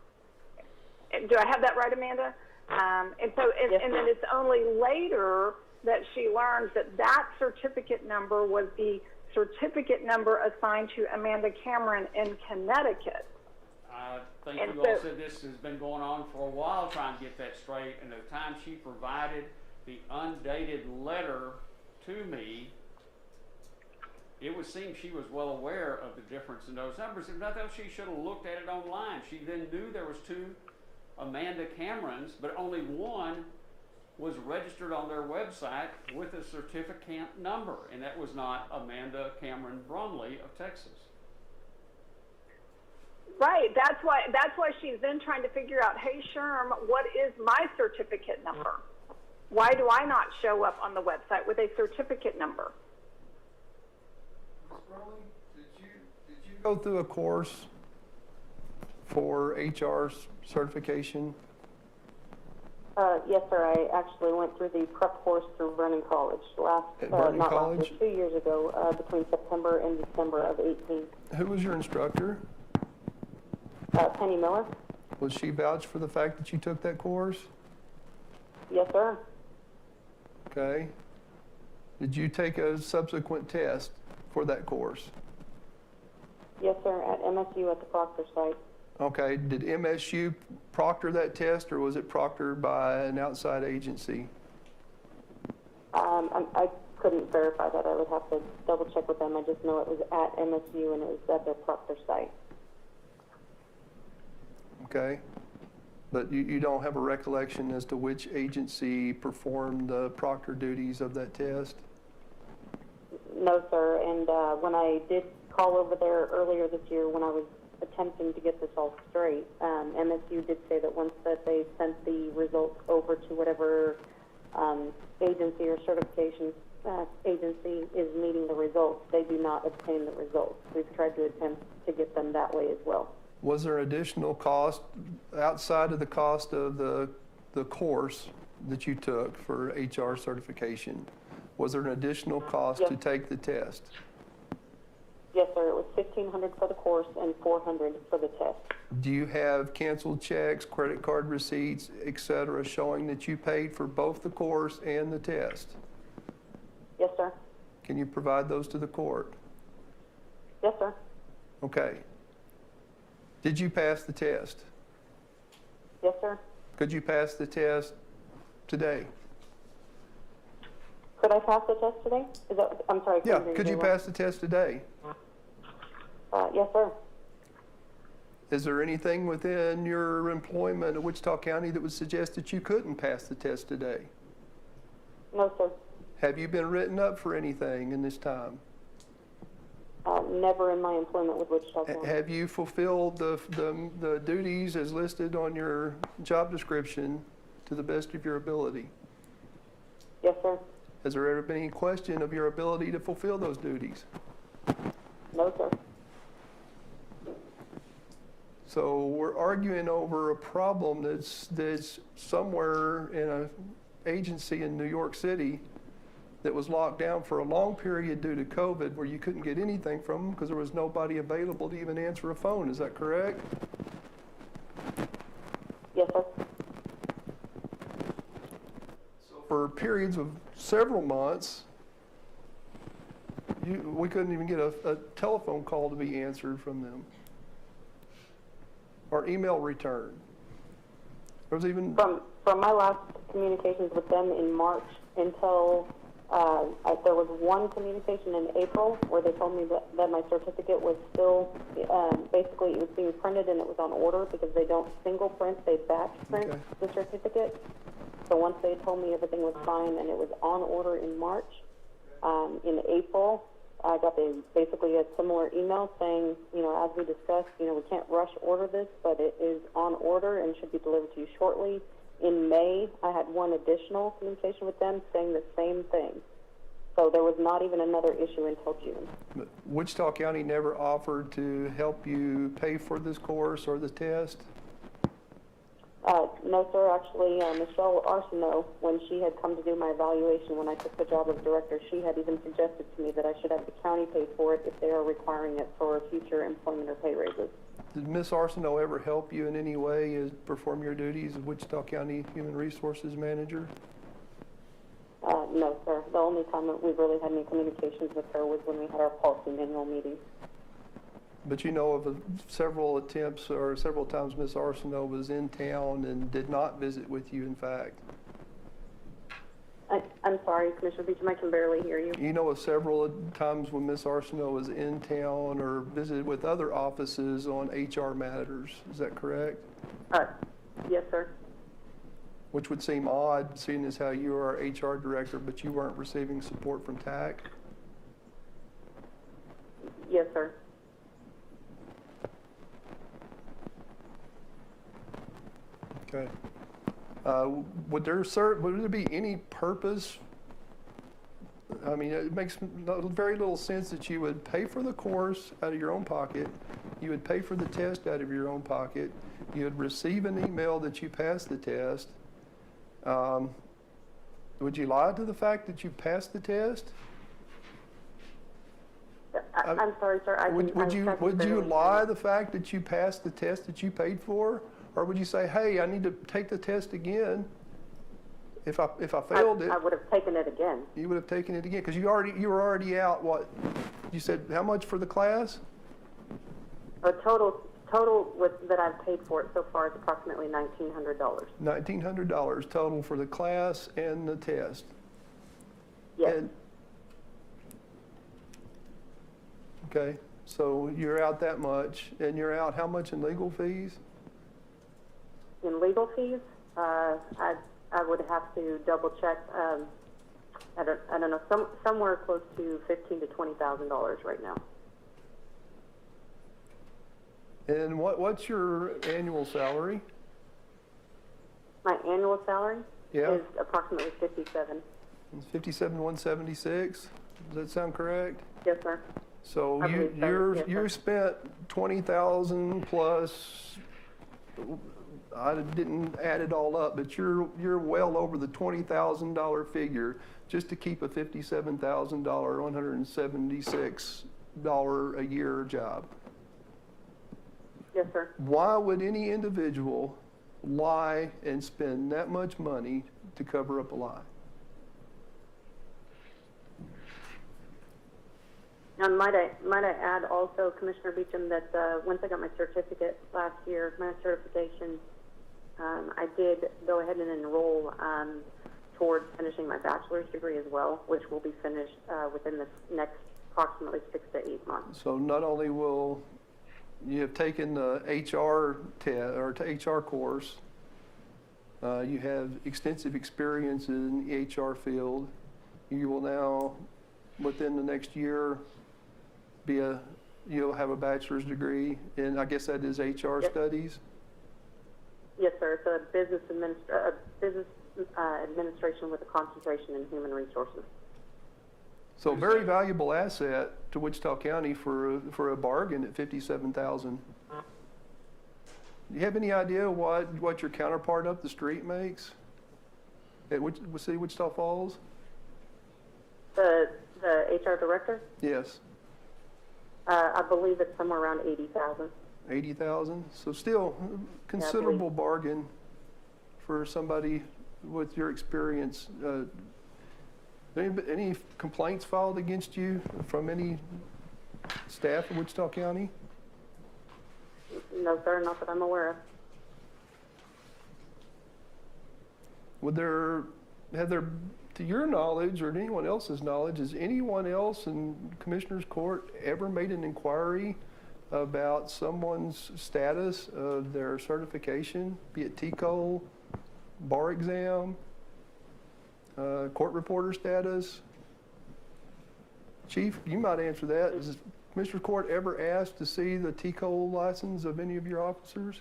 Do I have that right, Amanda? And so, Yes, and then ma'am. it's only later that she learns that that certificate number was the certificate number assigned to Amanda Cameron in Connecticut. I think And you all so- said this has been going on for a while trying to get that straight, and at the time she provided the undated letter to me, it would seem she was well aware of the difference in those numbers. If nothing else, she should have looked at it online. She then knew there was two Amanda Camerons, but only one was registered on their website with a certificate number, and that was not Amanda Cameron Brumley of Texas. Right. That's why she's then trying to figure out, hey, SHRM, what is my certificate number? Why do I not show up on the website with a certificate number? Ms. Brumley, did you go through a course for HR certification? Yes, sir. I actually went through the prep course through Vernon College At Vernon not College? last year, 2 years ago, between September and December of 18. Who was your instructor? Penny Miller? Was she vouched for the fact that you took that course? Yes, sir. Okay. Did you take a subsequent test for that course? Yes, sir. At MSU at the Proctor site. Okay, did MSU proctor that test, or was it proctored by an outside agency? I couldn't verify that. I would have to double check with them. I just know it was at MSU and it was at their Proctor site. Okay, but you don't have a recollection as to which agency performed the proctor duties of that test? No, sir. And when I did call over there earlier this year, when I was attempting to get this all straight, MSU did say that once that they sent the results over to whatever agency or certification agency is meeting the results, they do not obtain the results. We've tried to attempt to get them that way as well. Was there additional cost outside of the cost of the course that you took for HR certification? Was there an additional cost Yes. to take the test? Yes, sir. It was $1,500 for the course and $400 for the test. Do you have canceled checks, credit card receipts, et cetera, showing that you paid for both the course and the test? Yes, sir. Can you provide those to the court? Yes, sir. Okay. Did you pass the test? Yes, sir. Could you pass the test today? Could I pass the test today? I'm sorry. I Yeah, couldn't hear could you very well. pass the test today? Yes, sir. Is there anything within your employment in Wichita County that would suggest that you couldn't pass the test today? No, sir. Have you been written up for anything in this time? Never in my employment with Wichita County. Have you fulfilled the duties as listed on your job description to the best of your ability? Yes, sir. Has there ever been any question of your ability to fulfill those duties? No, sir. So we're arguing over a problem that's somewhere in an agency in New York City that was locked down for a long period due to COVID, where you couldn't get anything from them because there was nobody available to even answer a phone. Is that correct? Yes, sir. For periods of several months, we couldn't even get a telephone call to be answered from them, or email return. There was even From my last communications with them in March until there was one communication in April where they told me that my certificate was still, basically it was being printed and it was on order because they don't single print, they batch print Okay. the certificate. So once they told me everything was fine and it was on order in March, in April, I got basically a similar email saying, as we discussed, we can't rush order this, but it is on order and should be delivered to you shortly. In May, I had one additional communication with them saying the same thing. So there was not even another issue until June. But Wichita County never offered to help you pay for this course or the test? No, sir. Actually, Michelle Arsenault, when she had come to do my evaluation when I took the job as director, she had even suggested to me that I should have the county pay for it if they are requiring it for future employment or pay raises. Did Ms. Arsenault ever help you in any way as perform your duties as Wichita County Human Resources Manager? No, sir. The only time that we've really had any communications with her was when we had our policy manual meeting. But you know of several attempts or several times Ms. Arsenault was in town and did not visit with you, in fact. I'm sorry, Commissioner Beecham, I can barely hear you. You know of several times when Ms. Arsenault was in town or visited with other offices on HR matters. Is that correct? Yes, sir. Which would seem odd, seeing as how you are our HR director, but you weren't receiving support from TAC. Yes, sir. Okay. Would there be any purpose? I mean, it makes very little sense that you would pay for the course out of your own pocket, you would pay for the test out of your own pocket, you would receive an email that you passed the test. Would you lie to the fact that you passed the test? I'm sorry, sir. Would you lie the fact that you passed the test that you paid for? Or would you say, hey, I need to take the test again? If I failed it, I would have taken it again. you would have taken it again because you were already out. What you said? How much for the class? A total total that I've paid for it so far is approximately $1,900. $1,900 total for the class and the test. Yes. And- Okay, so you're out that much, and you're out how much in legal fees? In legal fees, I would have to double check. I don't know, somewhere close to $15,000 to $20,000 right now. And what's your annual salary? My annual salary Yeah. is approximately $57,000. It's 57,176. Does that sound correct? Yes, sir. So I believe so, yes, you sir. spent 20,000 plus. I didn't add it all up, but you're well over the $20,000 figure just to keep a $57,000, $176 a year job. Yes, sir. Why would any individual lie and spend that much money to cover up a lie? And might I add also, Commissioner Beecham, that once I got my certificate last year, my certification, I did go ahead and enroll towards finishing my bachelor's degree as well, which will be finished within the next approximately 6 to 8 months. So not only will you have taken the HR HR course, you have extensive experience in the HR field. You will now, within the next year, you'll have a bachelor's degree, and I guess that is HR Yep. studies. Yes, sir. It's a business administration with a concentration in human resources. So very valuable asset to Wichita County for a bargain at $57,000. Do you have any idea what your counterpart up the street makes at City of Wichita Falls? The HR director, Yes, I believe it's somewhere around 80,000. 80,000. So still considerable bargain for somebody with your experience. Any complaints filed against you from any staff in Wichita County? No, sir, not that I'm aware of. Have there, to your knowledge or to anyone else's knowledge, has anyone else in Commissioner's Court ever made an inquiry about someone's status of their certification, be it TCOL, bar exam, court reporter status? Chief, you might answer that. Has Commissioner's Court ever asked to see the TCOL license of any of your officers?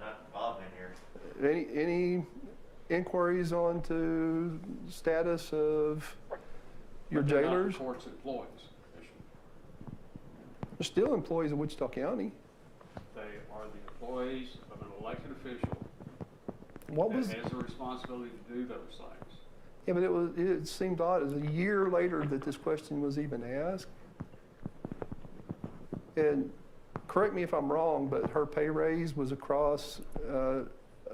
Not involved in here. Any inquiries on to status of your But they're not jailers? the court's employees. They're still employees of Wichita County. They are the employees of an elected official What was, that has a responsibility to do those things. yeah, but it seemed odd. It was a year later that this question was even asked. And correct me if I'm wrong, but her pay raise was across a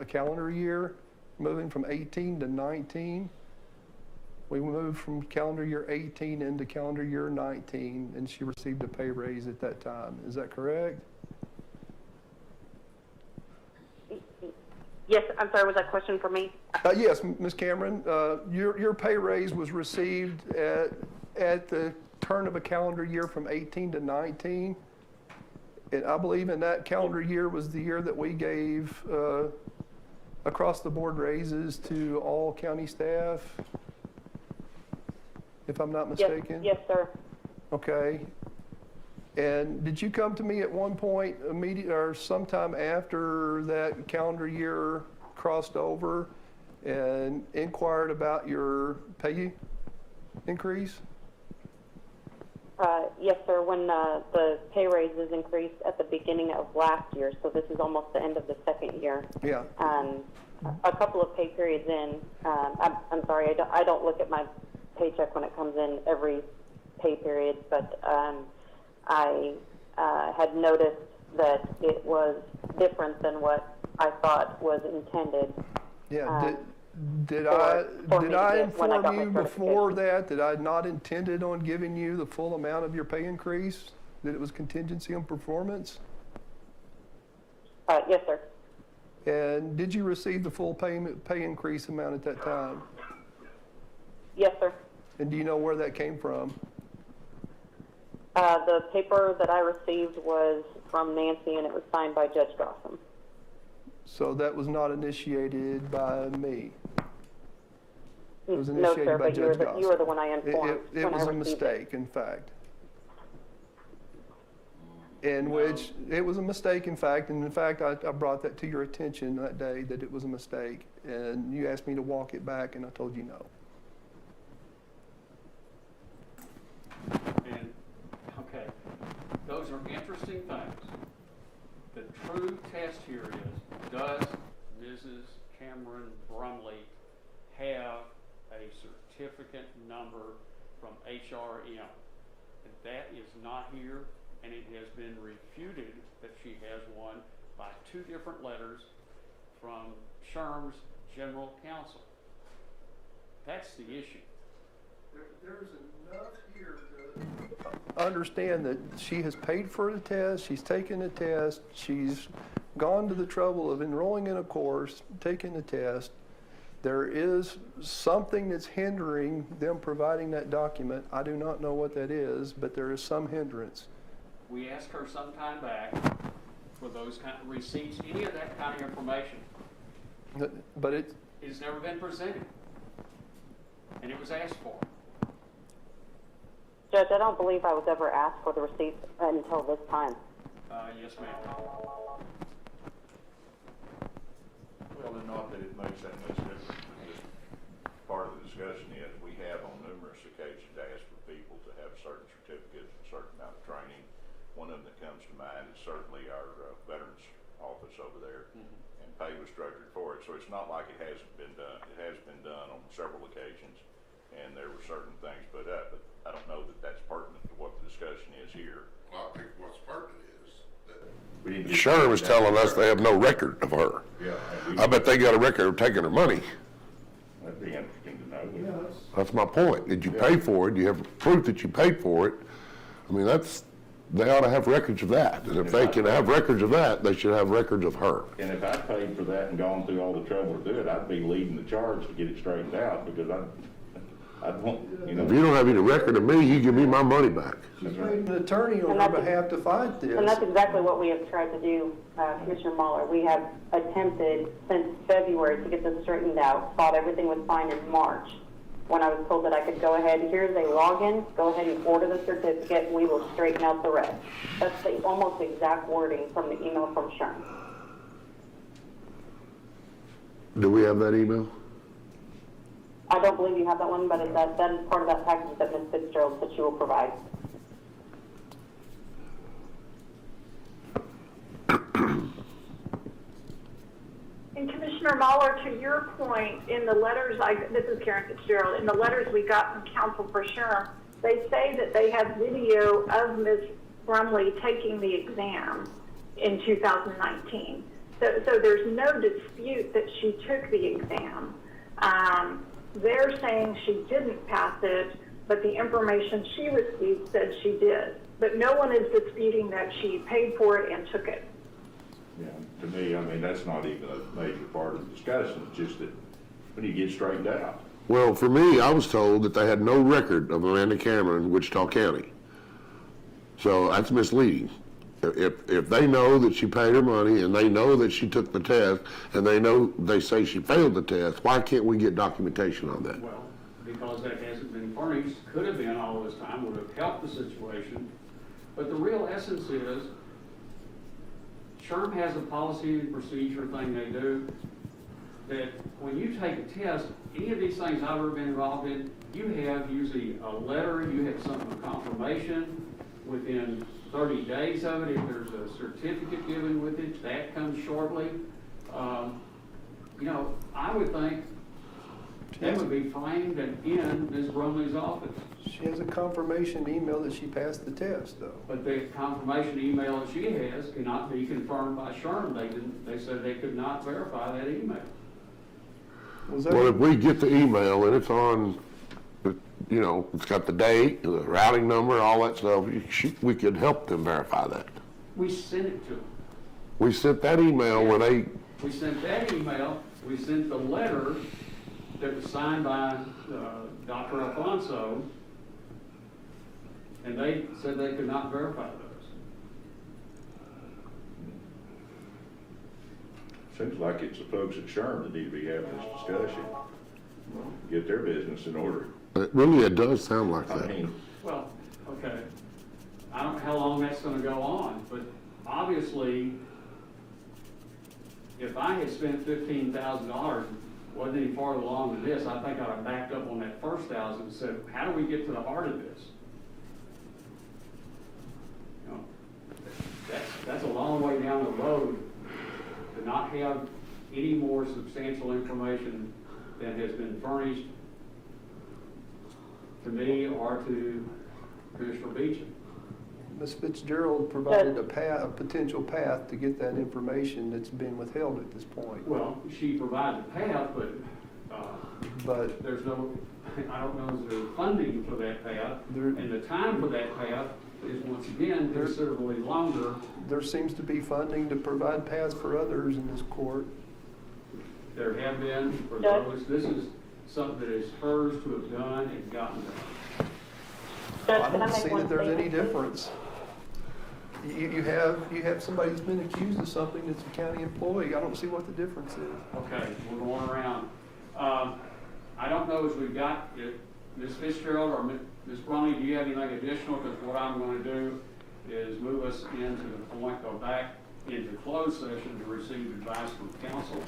calendar year, moving from 18 to 19. We moved from calendar year 18 into calendar year 19, and she received a pay raise at that time. Is that correct? Yes, I'm sorry, was that a question for me? Yes, Ms. Cameron, your pay raise was received at the turn of a calendar year from 18 to 19. And I believe in that calendar year was the year that we gave across-the-board raises to all county staff, if I'm not mistaken. Yes, sir. Okay. And did you come to me at one point or sometime after that calendar year crossed over and inquired about your pay increase? Yes, sir. When the pay raises increased at the beginning of last year, so this is almost the end of the second year. Yeah. A couple of pay periods in, I'm sorry, I don't look at my paycheck when it comes in every pay period, but I had noticed that it was different than what I thought was intended. Yeah. Did for me to I get when I got inform my you before certification. that I had not intended on giving you the full amount of your pay increase? That it was contingency on performance? Yes, sir. And did you receive the full pay increase amount at that time? Yes, sir. And do you know where that came from? The paper that I received was from Nancy, and it was signed by Judge Gotham. So that was not initiated by me? It was No, initiated sir, by but Judge you were the Gossett. one I informed It when was I a received mistake, it. in fact. In which, it was a mistake, in fact, and in fact, I brought that to your attention that day, that it was a mistake, and you asked me to walk it back, and I told you no. And, okay, those are interesting things. The true test here is, does Mrs. Cameron Brumley have a certificate number from HRM? And that is not here, and it has been refuted that she has one by 2 different letters from SHRM's general counsel. That's the issue. There's enough here to understand that she has paid for the test, she's taken the test, she's gone to the trouble of enrolling in a course, taking the test. There is something that's hindering them providing that document. I do not know what that is, but there is some hindrance. We asked her some time back for those kind of receipts, any of that kind of information. But it, It's never been presented, and it was asked for. Judge, I don't believe I was ever asked for the receipts until this time. Yes, ma'am. Well, and not that it makes that much difference, but just part of the discussion is, we have on numerous occasions asked for people to have certain certificates, a certain amount of training. One of them that comes to mind is certainly our Veterans Office over there, and pay was structured for it. So it's not like it hasn't been done. It has been done on several occasions, and there were certain things put up, but I don't know that that's pertinent to what the discussion is here. Well, I think what's pertinent is that We didn't get- SHRM is telling us they have no record of her. Yeah. I bet they got a record of taking her money. That'd be interesting to know. That's my point. Did you pay for it? Do you have proof that you paid for it? I mean, they ought to have records of that. And if they can have records of that, they should have records of her. And if I paid for that and gone through all the trouble to do it, I'd be leading the charge to get it straightened out, because I'd want, you know. If you don't have any record of me, you give me my money back. she paid an attorney on her behalf to fight And this. that's exactly what we have tried to do, Commissioner Mahler. We have attempted since February to get this straightened out, thought everything was fine in March. When I was told that I could go ahead, here's a login, go ahead and order the certificate, and we will straighten out the rest. That's the almost exact wording from the email from SHRM. Do we have that email? I don't believe you have that one, but that is part of that package that Ms. Fitzgerald said she will provide. And Commissioner Mahler, to your point, in the letters, this is Karen Fitzgerald, in the letters we got from counsel for SHRM, they say that they have video of Ms. Brumley taking the exam in 2019. So there's no dispute that she took the exam. They're saying she didn't pass it, but the information she received said she did. But no one is disputing that she paid for it and took it. Yeah, to me, I mean, that's not even a major part of the discussion, it's just that when you get straightened out. Well, for me, I was told that they had no record of Amanda Cameron in Wichita County. So that's misleading. If they know that she paid her money and they know that she took the test and they say she failed the test, why can't we get documentation on that? Well, because that hasn't been furnished, could have been all this time, would have helped the situation. But the real essence is, SHRM has a policy and procedure thing they do, that when you take a test, any of these things I've ever been involved in, you have usually a letter, you have some confirmation within 30 days of it. If there's a certificate given with it, that comes shortly. You know, I would think that would be framed and in Ms. Brumley's office. She has a confirmation email that she passed the test, though. But the confirmation email that she has cannot be confirmed by SHRM. They said they could not verify that email. Was that? Well, if we get the email and it's on, you know, it's got the date, the routing number, all that stuff, we could help them verify that. We sent it to them. We sent that email when they, We sent that email, we sent the letter that was signed by Dr. Alfonso, and they said they could not verify those. Seems like it's the folks at Sherm that need to be having this discussion. Get their business in order. really, it does sound like I that. mean, Well, okay, I don't know how long that's gonna go on, but obviously, if I had spent $15,000, wasn't any farther along than this, I think I'd have backed up on that first 1,000 and said, how do we get to the heart of this? You know, that's a long way down the road to not have any more substantial information than has been furnished to me or to Commissioner Beecham. Ms. Fitzgerald provided a potential path to get that information that's been withheld at this point. Well, she provided the path, But there's no, I don't know if there's funding for that path, and the time for that path is once again considerably longer. there seems to be funding to provide paths for others in this court. There have been for those, this is something that is hers to have done and gotten done. Judge, I can I don't make see one that there's any statement, please? difference. You have somebody who's been accused of something that's a county employee. I don't see what the difference is. Okay, we're going around. I don't know if we've got, Ms. Fitzgerald or Ms. Brumley, do you have anything additional? Because what I'm going to do is move us into the point, go back into closed session to receive advice from counsel.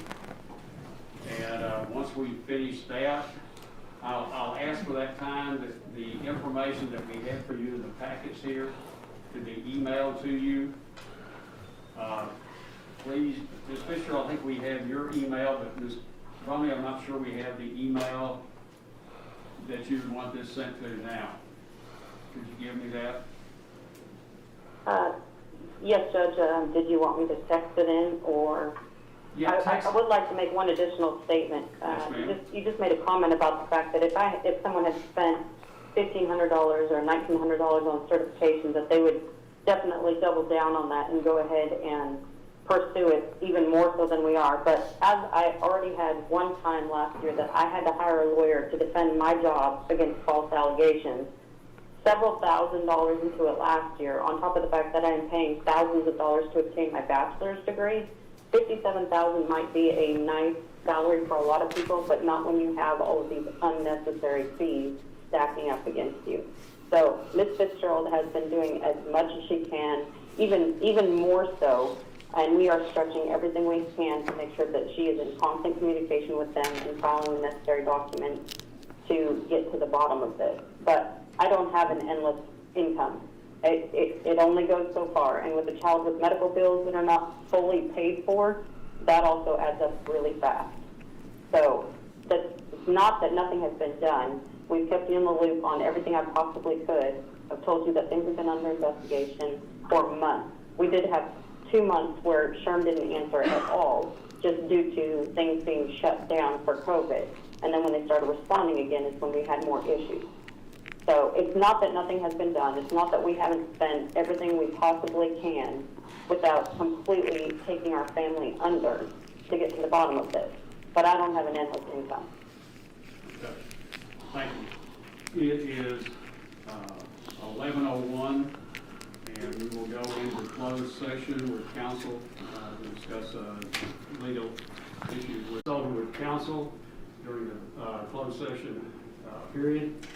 And once we finish that, I'll ask for that time that the information that we have for you in the package here to be emailed to you. Please, Ms. Fisher, I think we have your email, but Ms. Brumley, I'm not sure we have the email that you want this sent to now. Could you give me that? Yes, Judge, did you want me to text it in, or? Yeah, text. I would like to make one additional statement. Yes, ma'am. You just made a comment about the fact that if someone had spent $1,500 or $1,900 on certifications, that they would definitely double down on that and go ahead and pursue it even more so than we are. But as I already had one time last year that I had to hire a lawyer to defend my job against false allegations, several $1,000s into it last year, on top of the fact that I am paying thousands of dollars to obtain my bachelor's degree. $57,000 might be a nice salary for a lot of people, but not when you have all of these unnecessary fees stacking up against you. So Ms. Fitzgerald has been doing as much as she can, even more so, and we are stretching everything we can to make sure that she is in constant communication with them and following the necessary documents to get to the bottom of this. But I don't have an endless income. It only goes so far, and with a child with medical bills that are not fully paid for, that also adds up really fast. So it's not that nothing has been done. We've kept you in the loop on everything I possibly could. I've told you that things have been under investigation for months. We did have 2 months where SHRM didn't answer at all, just due to things being shut down for COVID. And then when they started responding again is when we had more issues. So it's not that nothing has been done. It's not that we haven't spent everything we possibly can without completely taking our family under to get to the bottom of this. But I don't have an endless income. Okay. Thank you. It is 11:01, and we will go into closed session with counsel to discuss legal issues with counsel during the closed session period.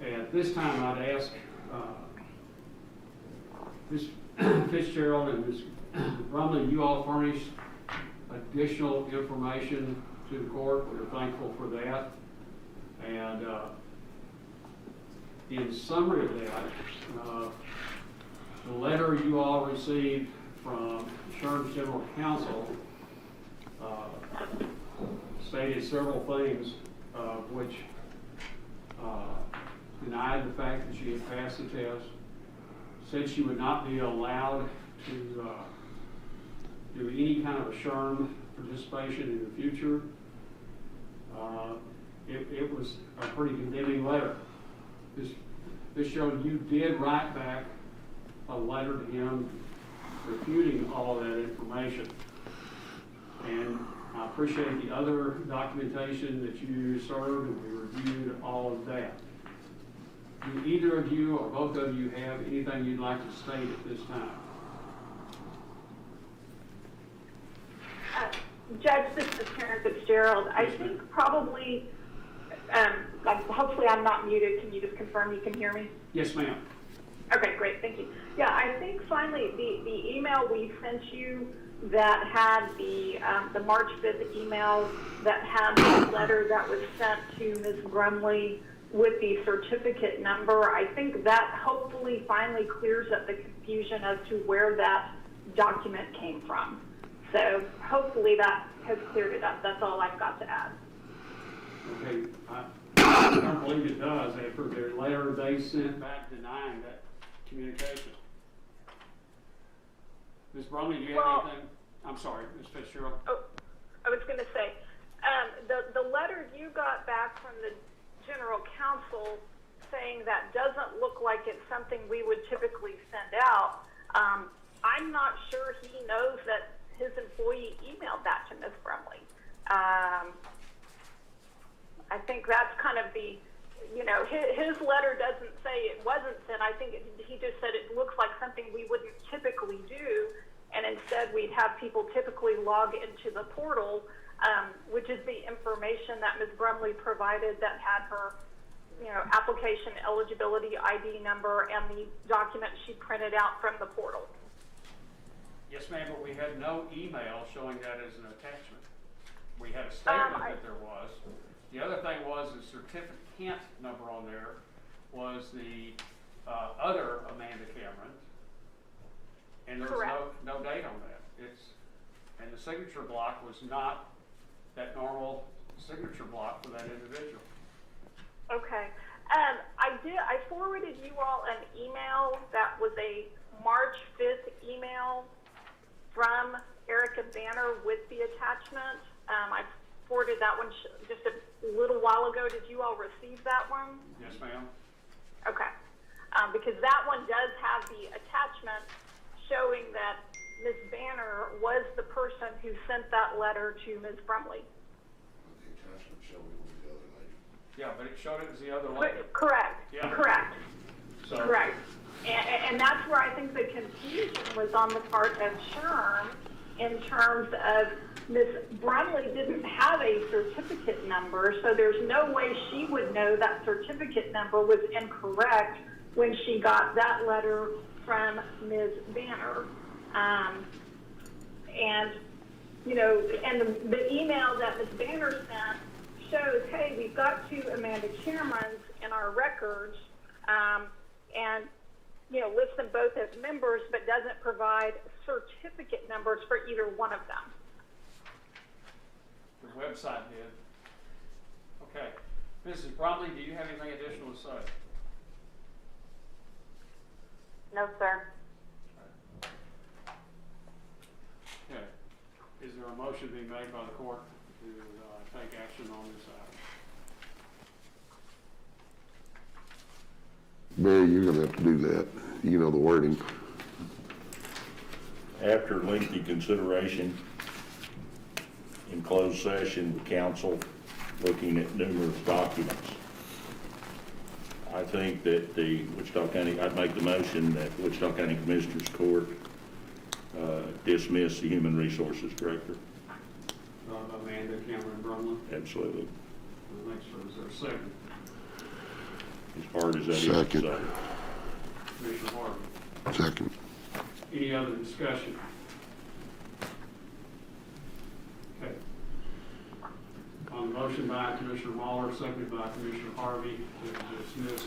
At this time, I'd ask Ms. Fitzgerald and Ms. Brumley, you all furnished additional information to the court. We're thankful for that. And in summary of that, the letter you all received from SHRM's General Counsel stated several things, which denied the fact that she had passed the test, said she would not be allowed to do any kind of a SHRM participation in the future. It was a pretty condemning letter. This showed you did write back a letter to him refuting all of that information. And I appreciate the other documentation that you served, and we reviewed all of that. Do either of you or both of you have anything you'd like to state at this time? Judge, this is Karen Fitzgerald. I think probably, hopefully I'm not muted. Can you just confirm you can hear me? Yes, ma'am. Okay, great, thank you. Yeah, I think finally the email we sent you that had the March 5th email that had the letter that was sent to Ms. Brumley with the certificate number, I think that hopefully finally clears up the confusion as to where that document came from. So hopefully that has cleared it up. That's all I've got to add. Okay, I don't believe it does after their letter they sent back denying that communication. Ms. Brumley, do you have anything? I'm sorry, Ms. Fitzgerald. Oh, I was going to say, the letter you got back from the general counsel saying that doesn't look like it's something we would typically send out. I'm not sure he knows that his employee emailed that to Ms. Brumley. I think that's kind of the, his letter doesn't say it wasn't sent. I think he just said it looks like something we wouldn't typically do, and instead we'd have people typically log into the portal, which is the information that Ms. Brumley provided that had her, application eligibility ID number and the document she printed out from the portal. Yes, ma'am, but we had no email showing that as an attachment. We had a statement that there was. The other thing was the certificate number on there was the other Amanda Cameron, and there was no date on that. And the signature block was not that normal signature block for that individual. Okay. I forwarded you all an email that was a March 5th email from Erica Banner with the attachment. I forwarded that one just a little while ago. Did you all receive that one? Yes, ma'am. Okay. Because that one does have the attachment showing that Ms. Banner was the person who sent that letter to Ms. Brumley. The attachment showed it was the other lady. Yeah, but it showed it was the other lady. Correct. Yeah. Correct. So, Correct. And that's where I think the confusion was on the part of SHRM in terms of Ms. Brumley didn't have a certificate number, so there's no way she would know that certificate number was incorrect when she got that letter from Ms. Banner. And the email that Ms. Banner sent shows, hey, we've got two Amanda Camerons in our records, and lists them both as members, but doesn't provide certificate numbers for either one of them. the website did. Okay. Mrs. Bromley, do you have anything additional to say? No, sir. Okay. Is there a motion being made by the court to take action on this item? Barry, you're gonna have to do that. You know the wording. After lengthy consideration in closed session with counsel, looking at numerous documents, I think that the Wichita County, I'd make the motion that Wichita County Commissioners Court dismiss the Human Resources Director. Amanda Cameron Brumley. Absolutely. Make sure, is there a second? As hard as that is to Second. say. Commissioner Harvey. Second. Any other discussion? Okay. On the motion by Commissioner Waller, seconded by Commissioner Harvey to dismiss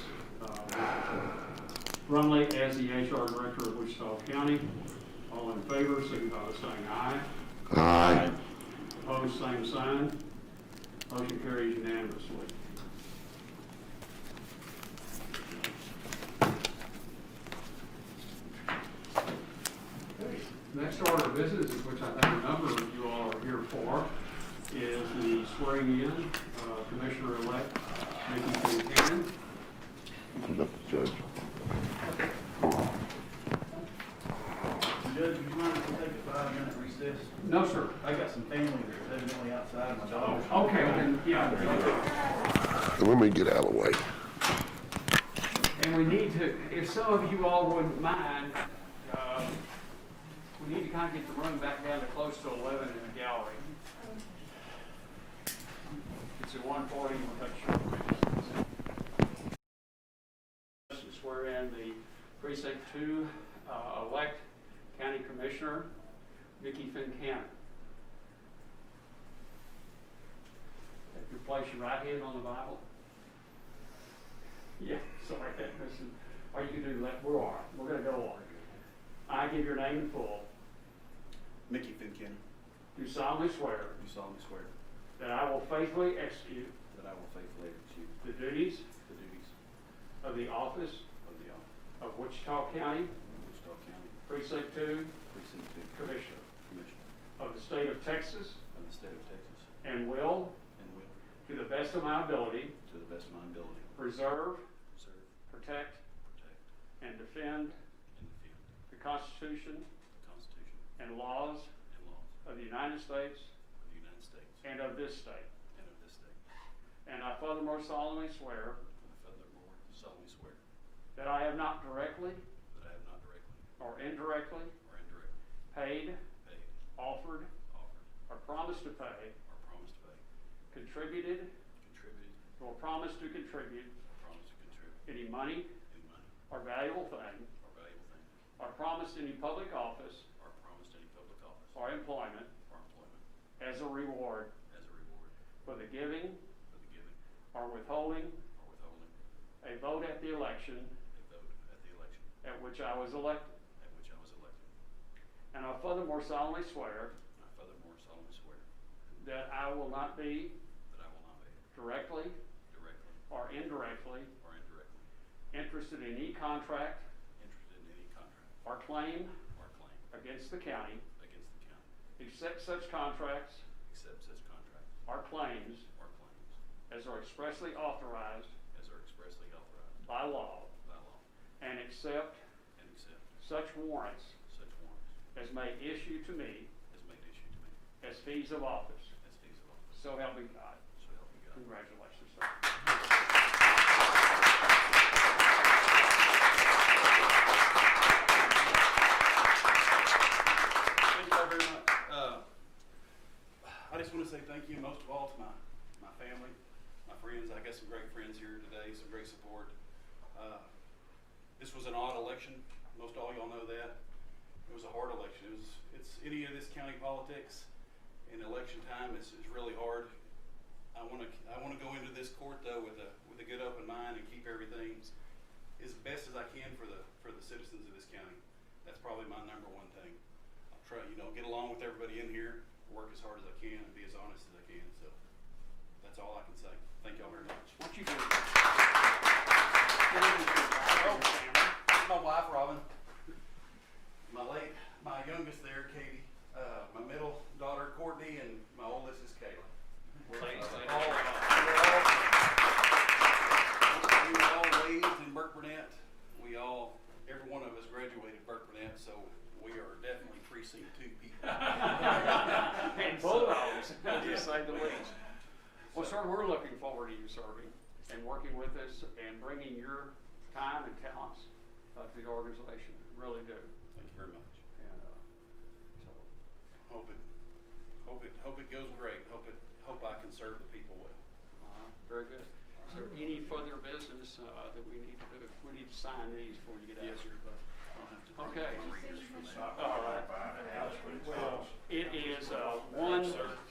Brumley as the HR Director of Wichita County. All in favor, signify by saying aye. Aye. Opposed, same sign. Motion carries unanimously. Next order of business, which I think a number of you all are here for, is the swearing in Commissioner-elect Mickey Buchanan. Judge. Judge, would you mind if we take a 5-minute recess? No, sir. I got some family that's evidently outside my dog. Okay, then, yeah. Let me get out of the way. And we need to, if some of you all wouldn't mind, we need to kind of get the room back down to close to 11 in the gallery. It's at 1:40, we'll take a short recess. To swear in the Precinct 2 elect County Commissioner, Vicki Fincannon. If you place your right hand on the Bible. Yeah, sorry, listen. Or you can do that. We're all right. We're going to go on. I give your name in full. Mickey Fincannon, Do solemnly swear do solemnly swear that I will faithfully execute that I will faithfully execute the duties the duties of the office of the office of Wichita County of Wichita County Precinct 2 Precinct 2 Commissioner Commissioner of the state of Texas of the state of Texas and will, and will, to the best of my ability, to the best of my ability, preserve, serve, protect, protect, and defend and defend the Constitution the Constitution and laws and laws of the United States of the United States and of this state. and of this state. And I furthermore solemnly swear And I furthermore solemnly swear that I have not directly that I have not directly or indirectly or indirectly paid, paid, offered, offered, or promised to pay, or promised to pay, contributed, contributed, or promised to contribute or promised to contribute any money any money or valuable thing, or valuable thing, or promised any public office or promised any public office or employment or employment as a reward as a reward for the giving for the giving or withholding or withholding a vote at the election a vote at the election at which I was elected. at which I was elected. And I furthermore solemnly swear And I furthermore solemnly swear that I will not be that I will not be directly directly or indirectly or indirectly interested in any contract interested in any contract or claim or claim against the county, against the county, except such contracts except such contracts or claims or claims as are expressly authorized as are expressly authorized by law, by law, and accept and accept such warrants such warrants as may issue to me as made issue to me as fees of office. as fees of office. So help me God. So help me God. Congratulations, sir. Thank you all very much. I just want to say thank you most of all to my family, my friends. I got some great friends here today, some great support. This was an odd election. Most all y'all know that. It was a hard election. It's any of this county politics in election time is really hard. I want to go into this court though with a good open mind and keep everything as best as I can for the citizens of this county. That's probably my number one thing. I'll try, get along with everybody in here, work as hard as I can, and be as honest as I can. So that's all I can say. Thank y'all very much. What you do? My wife, Robin. My youngest there, Katie. My middle daughter, Courtney, and my oldest is Kayla. We were all raised in Burke Burnett. Every one of us graduated Burke Burnett, so we are definitely precinct 2 people. And bulldogs, to say the least. Well, sir, we're looking forward to you serving and working with us and bringing your time and talents to the organization. Really do. Thank you very much. And so, Hope it goes great. Hope I can serve the people well. very good. Is there any further business that we need to do? We need to sign these before you get out. Yes, sir. I'll have to bring Okay. my readers for that. All right. Well, it is 1:50.